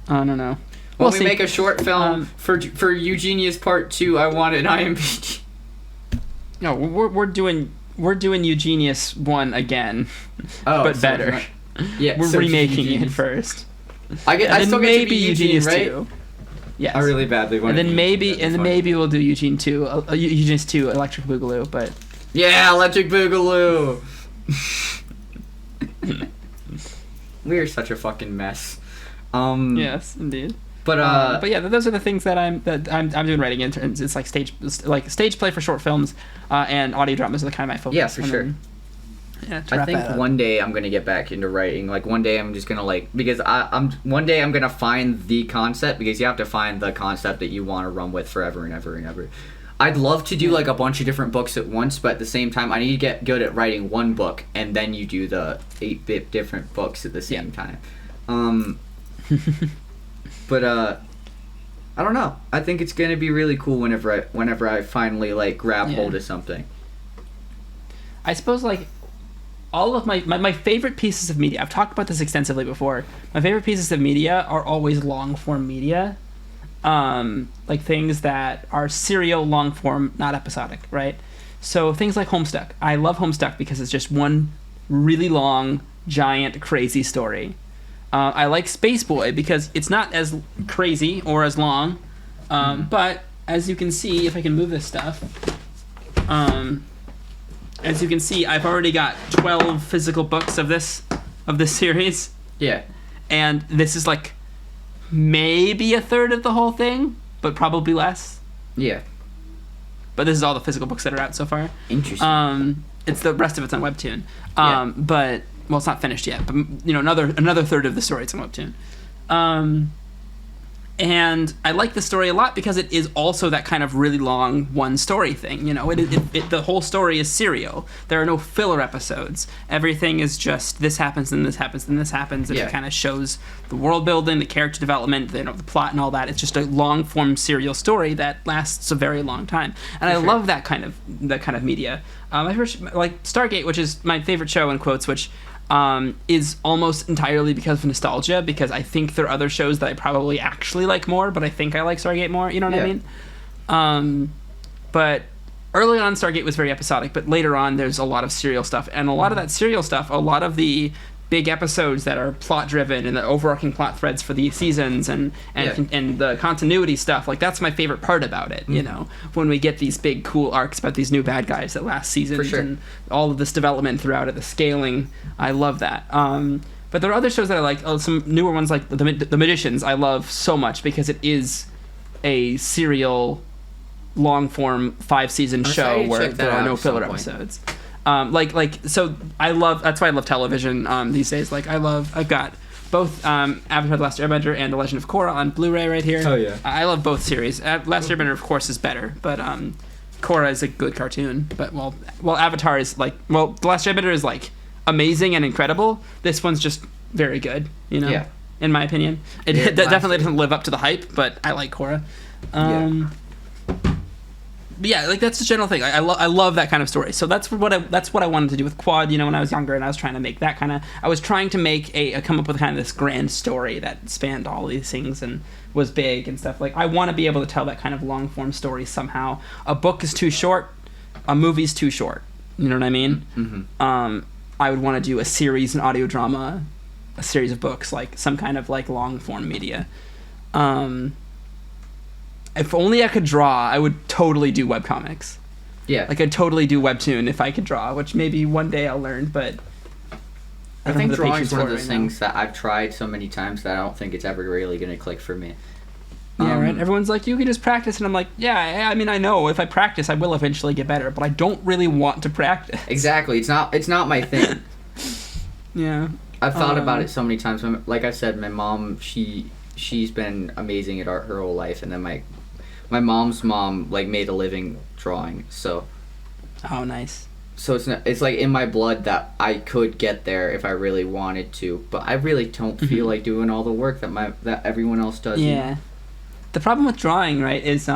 I don't know. When We'll we see. make a short film for Eugenia's Part 2, I want an IMDb. No, we're doing Eugenius 1 again, Oh, but so better. Yeah, We're so remaking Eugenius. it first. I And still then get to maybe be Eugene, Eugenius right? 2. Yes. I really badly want. And then maybe Eugene. maybe we'll do Eugene 2, Eugenius 2, Electric Boogaloo, but Yeah, Electric Boogaloo. We are such a fucking mess. yes, indeed. But yeah, those are the things that I'm doing writing interns. It's like stage play for short films, and audio dramas are the kind of my focus. Yeah, for sure. Yeah, to I wrap think that up. one day I'm gonna get back into writing. Like one day I'm just gonna because one day I'm gonna find the concept, because you have to find the concept that you want to run with forever and ever and ever. I'd love to do like a bunch of different books at once, but at the same time I need to get good at writing one book and then you do the 8-bit different books at the same time. But I don't know. I think it's gonna be really cool whenever I finally like grab hold of something. I suppose like all of my favorite pieces of media, I've talked about this extensively before. My favorite pieces of media are always long form media. Like things that are serial long form, not episodic, right? So things like Homestuck. I love Homestuck because it's just one really long, giant, crazy story. I like Spaceboy because it's not as crazy or as long, but as you can see, if I can move this stuff, as you can see, I've already got 12 physical books of this series. Yeah. And this is like maybe a third of the whole thing, but probably less. Yeah. But this is all the physical books that are out so far. Interesting. It's the rest of it's on Webtoon. Yeah. But well, it's not finished yet. But you know, another third of the story is on Webtoon. And I like the story a lot because it is also that kind of really long one story thing. You know, the whole story is serial. There are no filler episodes. Everything is just this happens, then this happens, then this happens, and it kind of shows the world building, the character development, the plot, and all that. It's just a long form serial story that lasts a very long time, and I love that kind of media. My first, like Stargate, which is my favorite show in quotes, which is almost entirely because of nostalgia, because I think there are other shows that I probably actually like more, but I think I like Stargate more, you know what I mean? But early on, Stargate was very episodic, but later on, there's a lot of serial stuff, and a lot of that serial stuff, a lot of the big episodes that are plot-driven and the overarching plot threads for the seasons and the continuity stuff, like that's my favorite part about it, you know, when we get these big cool arcs about these new bad guys that last seasons and all of this development throughout it, the scaling, I love that. But there are other shows that I like, some newer ones like The Magicians I love so much because it is a serial long-form 5-season show where there are no filler episodes. So that's why I love television these days. Like I've got both Avatar: The Last Airbender and The Legend of Korra on Blu-ray right here. Oh yeah. I love both series. Last Airbender of course is better, but Korra is a good cartoon. But well Avatar is The Last Airbender is like amazing and incredible. This one's just very good, you know. Yeah. In my opinion, it definitely doesn't live up to the hype, but I like Korra. But yeah, like that's the general thing. I love that kind of story. So that's what I wanted to do with Quad. You know, when I was younger, and I was trying to make that kind of. I was trying to make come up with kind of this grand story that spanned all these things and was big and stuff. Like I want to be able to tell that kind of long form story somehow. A book is too short. A movie's too short. You know what I mean? Mm-hmm. I would want to do a series, an audio drama, a series of books, like some kind of like long form media. If only I could draw, I would totally do webcomics. Yeah. Like I'd totally do Webtoon if I could draw, which maybe one day I'll learn, but I think drawing's one of those things that I've tried so many times that I don't think it's ever really going to click for me. Yeah, right. Everyone's like, you can just practice, and I'm like, yeah. I mean, I know if I practice, I will eventually get better, but I don't really want to practice. Exactly. It's not my thing. Yeah. I've thought about it so many times. Like I said, my mom, she's been amazing at art her whole life, and then my mom's mom like made a living drawing. So. Oh, nice. So it's like in my blood that I could get there if I really wanted to, but I really don't feel like doing all the work that everyone else does. Yeah. You know? The problem with drawing, right, is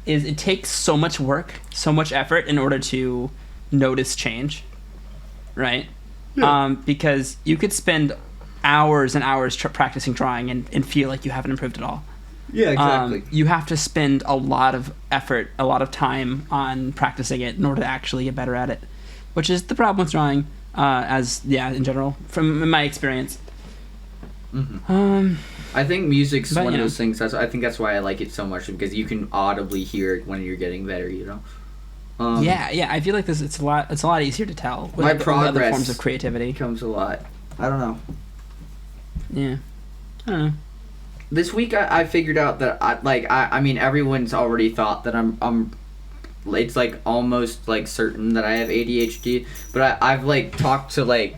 it takes so much work, so much effort in order to notice change, right? Yeah. Because you could spend hours and hours practicing drawing and feel like you haven't improved at all. Yeah, exactly. You have to spend a lot of effort, a lot of time on practicing it in order to actually get better at it, which is the problem with drawing, in general, from my experience. Mm-hmm. I think music's one of those things. I think that's why I like it so much, because you can audibly hear it when you're getting better. You know. Yeah. I feel like it's a lot easier to tell with my progress other forms of creativity. Comes a lot. I don't know. Yeah. I don't know. This week I figured out that I mean everyone's already thought that I'm it's like almost like certain that I have ADHD, but I've like talked to like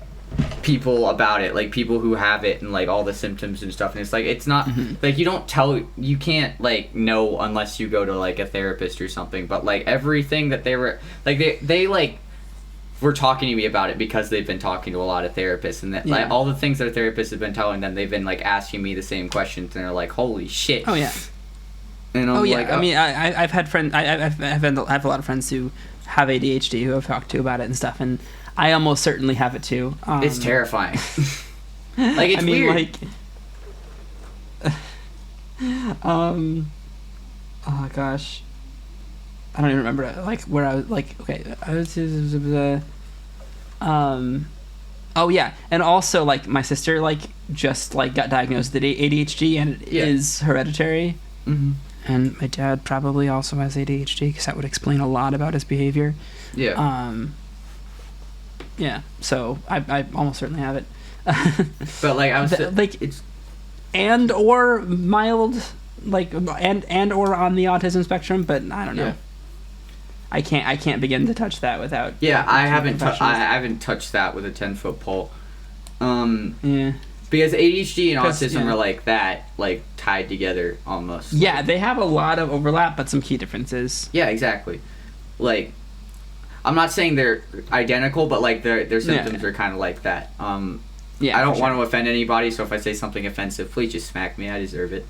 people about it, like people who have it and like all the symptoms and stuff, and it's like it's not like you can't like know unless you go to like a therapist or something, but like everything that they were like they like were talking to me about it because they've been talking to a lot of therapists, and that like all the things that therapists have been telling them, they've been like asking me the same questions, and they're like, holy shit. Oh yeah. And I'm like, I mean, I've had friends. I have a lot of friends who have ADHD who I've talked to about it and stuff, and I almost certainly have it too. It's terrifying. Like it's weird. Oh gosh, I don't even remember like where I was. Like, okay, I was. Oh yeah, and also like my sister like just like got diagnosed with ADHD, and it is hereditary. Mm-hmm. And my dad probably also has ADHD, because that would explain a lot about his behavior. Yeah. Yeah. So I almost certainly have it. But like I was like it's and or mild, like and or on the autism spectrum, but I don't know. Yeah. I can't begin to touch that without. Yeah, I haven't touched that with a 10-foot pole. Yeah. Because ADHD and autism are like that, like tied together almost. Yeah, they have a lot of overlap, but some key differences. Yeah, exactly. Like, I'm not saying they're identical, but like their symptoms are kind of like that. Yeah, I don't want to offend anybody, so if I say something offensive, please just smack me. I deserve it.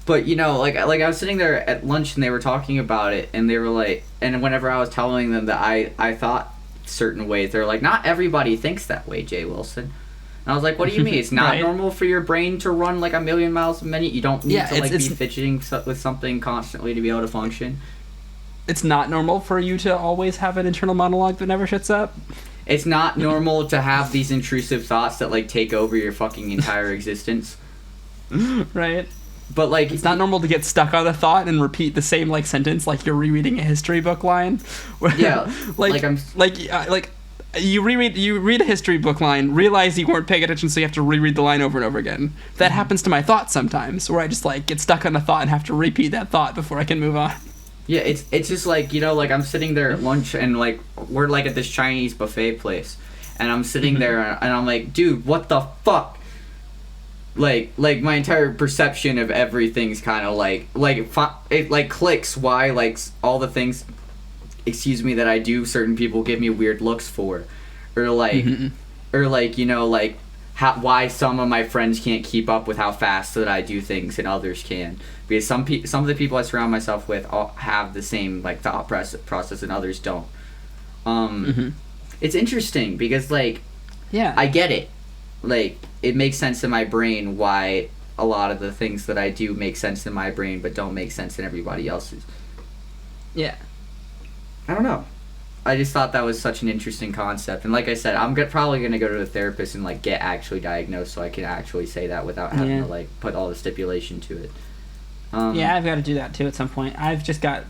But you know, like I was sitting there at lunch and they were talking about it, and they were like, and whenever I was telling them that I thought certain ways, they're like, not everybody thinks that way, Jay Wilson. And I was like, what do you mean? It's not normal for your brain to run like 1,000,000 miles a minute? You don't need to be fidgeting with something constantly to be able to function? It's not normal for you to always have an internal monologue that never shuts up? It's not normal to have these intrusive thoughts that like take over your fucking entire existence. Right. But like, it's not normal to get stuck on a thought and repeat the same like sentence like you're rereading a history book line. Yeah. You read a history book line, realize you weren't paying attention, so you have to reread the line over and over again. That happens to my thoughts sometimes, where I just like get stuck on a thought and have to repeat that thought before I can move on. Yeah, it's just like, you know, like I'm sitting there at lunch and like we're like at this Chinese buffet place, and I'm sitting there and I'm like, dude, what the fuck? Like my entire perception of everything's kind of like it like clicks why like all the things, excuse me, that I do, certain people give me weird looks for, or like you know, like why some of my friends can't keep up with how fast that I do things and others can, because some of the people I surround myself with all have the same like thought process and others don't. It's interesting because like I get it, like it makes sense in my brain why a lot of the things that I do make sense in my brain but don't make sense in everybody else's. Yeah. I don't know. I just thought that was such an interesting concept. And like I said, I'm probably going to go to a therapist and like get actually diagnosed so I can actually say that without having to like put all the stipulation to it. Yeah, I've got to do that too at some point. I've just got,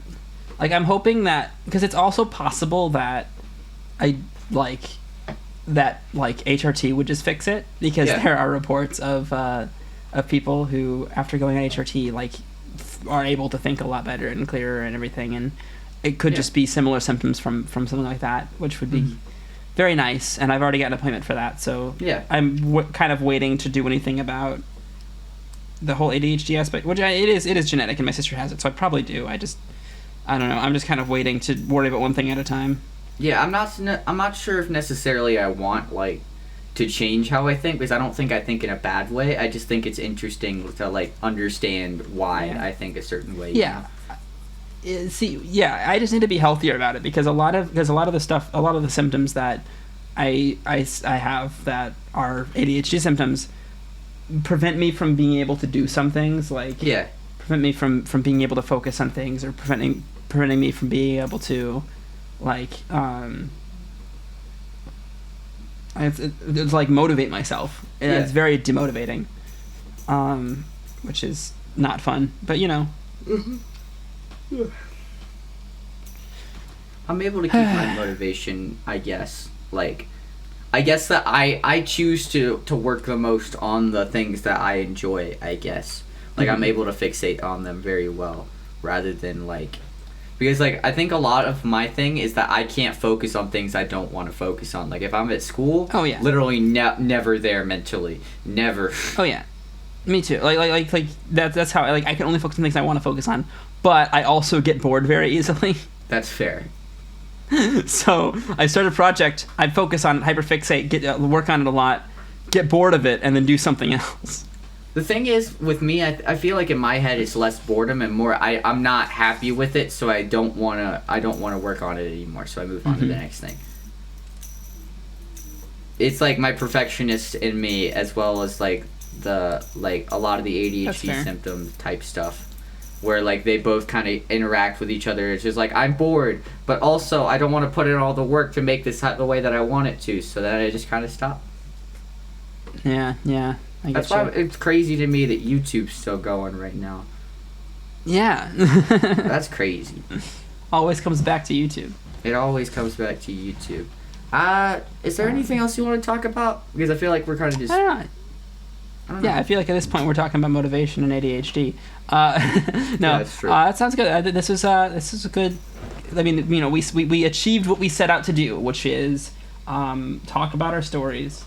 like, I'm hoping that, because it's also possible that I, like, that like HRT would just fix it, because there are reports of people who, after going on HRT, like are able to think a lot better and clearer and everything, and it could just be similar symptoms from something like that, which would be very nice. And I've already got an appointment for that, so I'm kind of waiting to do anything about the whole ADHD aspect, which it is genetic, and my sister has it, so I probably do. I don't know. I'm just kind of waiting to worry about one thing at a time. Yeah, I'm not sure if necessarily I want like to change how I think, because I don't think I think in a bad way. I just think it's interesting to like understand why I think a certain way. Yeah. I just need to be healthier about it, because a lot of the symptoms that I have that are ADHD symptoms prevent me from being able to do some things, like prevent me from being able to focus on things, or preventing me from being able to like it's like motivate myself. It's very demotivating, which is not fun, but you know. I'm able to keep my motivation, I guess. Like, I guess that I choose to work the most on the things that I enjoy, I guess. Like, I'm able to fixate on them very well, rather than, like... Because, like, I think a lot of my thing is that I can't focus on things I don't want to focus on. Like, if I'm at school, literally never there mentally. Never. Oh, yeah. Me too. Like that's how I can only focus on things I want to focus on, but I also get bored very easily. That's fair. So I start a project, I focus on it, hyperfixate, work on it a lot, get bored of it, and then do something else. The thing is, with me, I feel like in my head it's less boredom and more I'm not happy with it, so I don't wanna work on it anymore. So I move on to the next thing. It's like my perfectionist in me, as well as like a lot of the ADHD symptom type stuff, where like they both kind of interact with each other. It's just like, I'm bored, but also I don't want to put in all the work to make this the way that I want it to, so then I just kind of stop. Yeah, that's why it's crazy to me that YouTube's still going right now. Yeah. That's crazy. Always comes back to YouTube. It always comes back to YouTube. Is there anything else you want to talk about? Because I feel like we're kind of just... I don't know. I feel like at this point we're talking about motivation and ADHD. No, that's true. That sounds good. This is a good. I mean, you know, we achieved what we set out to do, which is talk about our stories.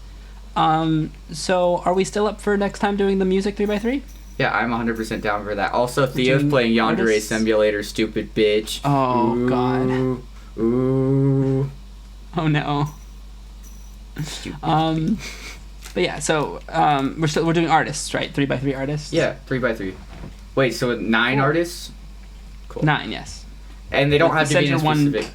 So are we still up for next time doing the music 3x3? Yeah, I'm 100% down for that. Also, Theo's playing Yandere Simulator, stupid bitch. Oh, God. Ooh. Oh, no. Stupid. But yeah, so we're doing artists, right? 3x3 artists. Yeah, 3x3. Wait, so 9 artists? Cool. 9, yes. And they don't have to be in a specific.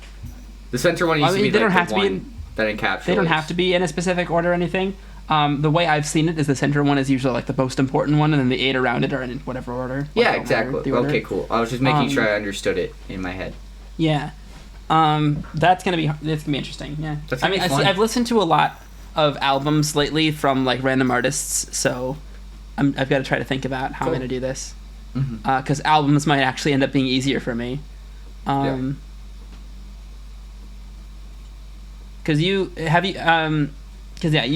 The center one needs to be they like don't have the to one be that encapsulates. They don't have to be in a specific order or anything. The way I've seen it is the center one is usually like the most important one, and then the 8 around it are in whatever order. Yeah, exactly. Okay, cool. I was just making sure I understood it in my head. Yeah. That's gonna be interesting. Yeah. I mean, I've listened to a lot of albums lately from like random artists, so I've got to try to think about how I'm gonna do this, because albums might actually end up being easier for me, because you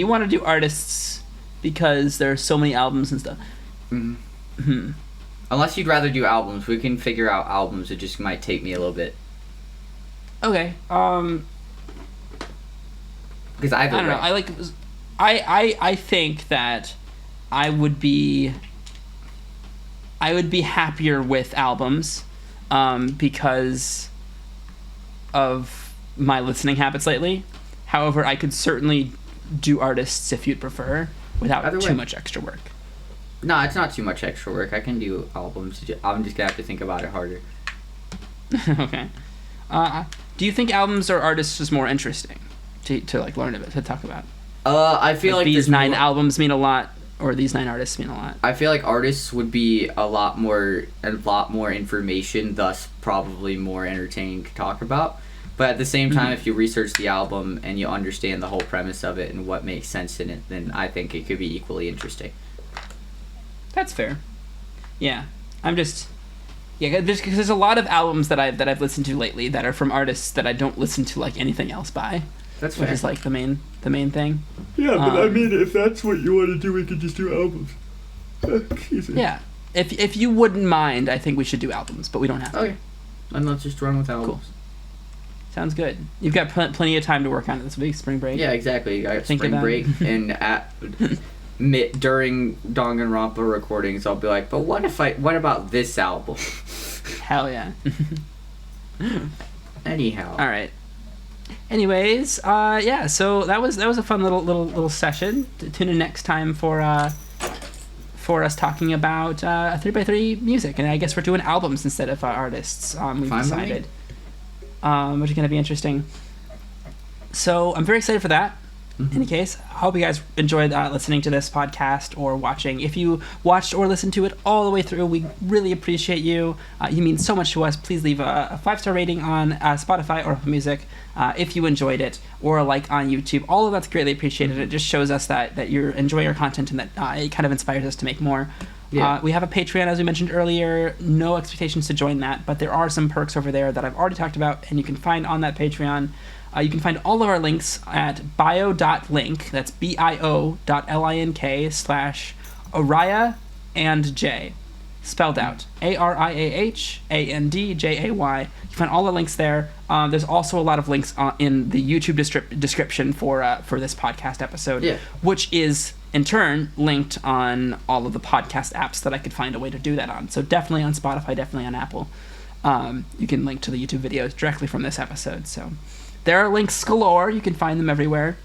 want to do artists because there's so many albums and stuff. Unless you'd rather do albums, we can figure out albums. It just might take me a little bit. Okay. Because I don't know. I think that I would be happier with albums, because of my listening habits lately. However, I could certainly do artists if you'd prefer, without too much extra work. No, it's not too much extra work. I can do albums. I'm just gonna have to think about it harder. Okay. Do you think albums or artists is more interesting to like learn about, to talk about? I feel like these 9 albums mean a lot, or these 9 artists mean a lot. I feel like artists would be a lot more information, thus probably more entertaining to talk about. But at the same time, if you research the album and you understand the whole premise of it and what makes sense in it, then I think it could be equally interesting. That's fair. Yeah, because there's a lot of albums that I've listened to lately that are from artists that I don't listen to like anything else by. That's which fair. is like the main thing. Yeah, but I mean, if that's what you want to do, we could just do albums. Excuse me. Yeah. If you wouldn't mind, I think we should do albums, but we don't have to. Okay. And let's just run with albums. Cool. Sounds good. You've got plenty of time to work on it this week, spring break. Yeah, exactly. I got Think spring about break, it. and during Danganronpa recordings, I'll be like, but what about this album? Hell yeah. Anyhow. All right. Anyways, yeah. So that was a fun little session. Tune in next time for us talking about 3x3 music, and I guess we're doing albums instead of artists. We've decided, which is going to be interesting. So I'm very excited for that. In any case, I hope you guys enjoyed listening to this podcast or watching. If you watched or listened to it all the way through, we really appreciate you. You mean so much to us. Please leave a 5-star rating on Spotify or Apple Music if you enjoyed it, or a like on YouTube. All of that's greatly appreciated. It just shows us that you're enjoying our content and that it kind of inspires us to make more. Yeah. We have a Patreon, as we mentioned earlier. No expectations to join that, but there are some perks over there that I've already talked about, and you can find on that Patreon. You can find all of our links at bio.link, that's bio.link/Ariah and Jay, spelled out, AriahAndJay. You can find all the links there. There's also a lot of links in the YouTube description for this podcast episode, which is, in turn, linked on all of the podcast apps that I could find a way to do that on. So definitely on Spotify, definitely on Apple. You can link to the YouTube videos directly from this episode, so... There are links galore. You can find them everywhere.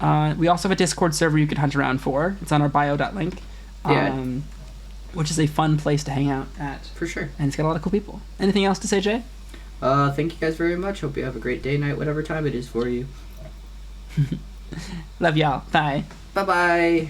We also have a Discord server you can hunt around for. It's on our bio.link, which is a fun place to hang out at. For sure. And it's got a lot of cool people. Anything else to say, Jay? Thank you guys very much. Hope you have a great day, night, whatever time it is for you. Love y'all. Bye. Bye-bye.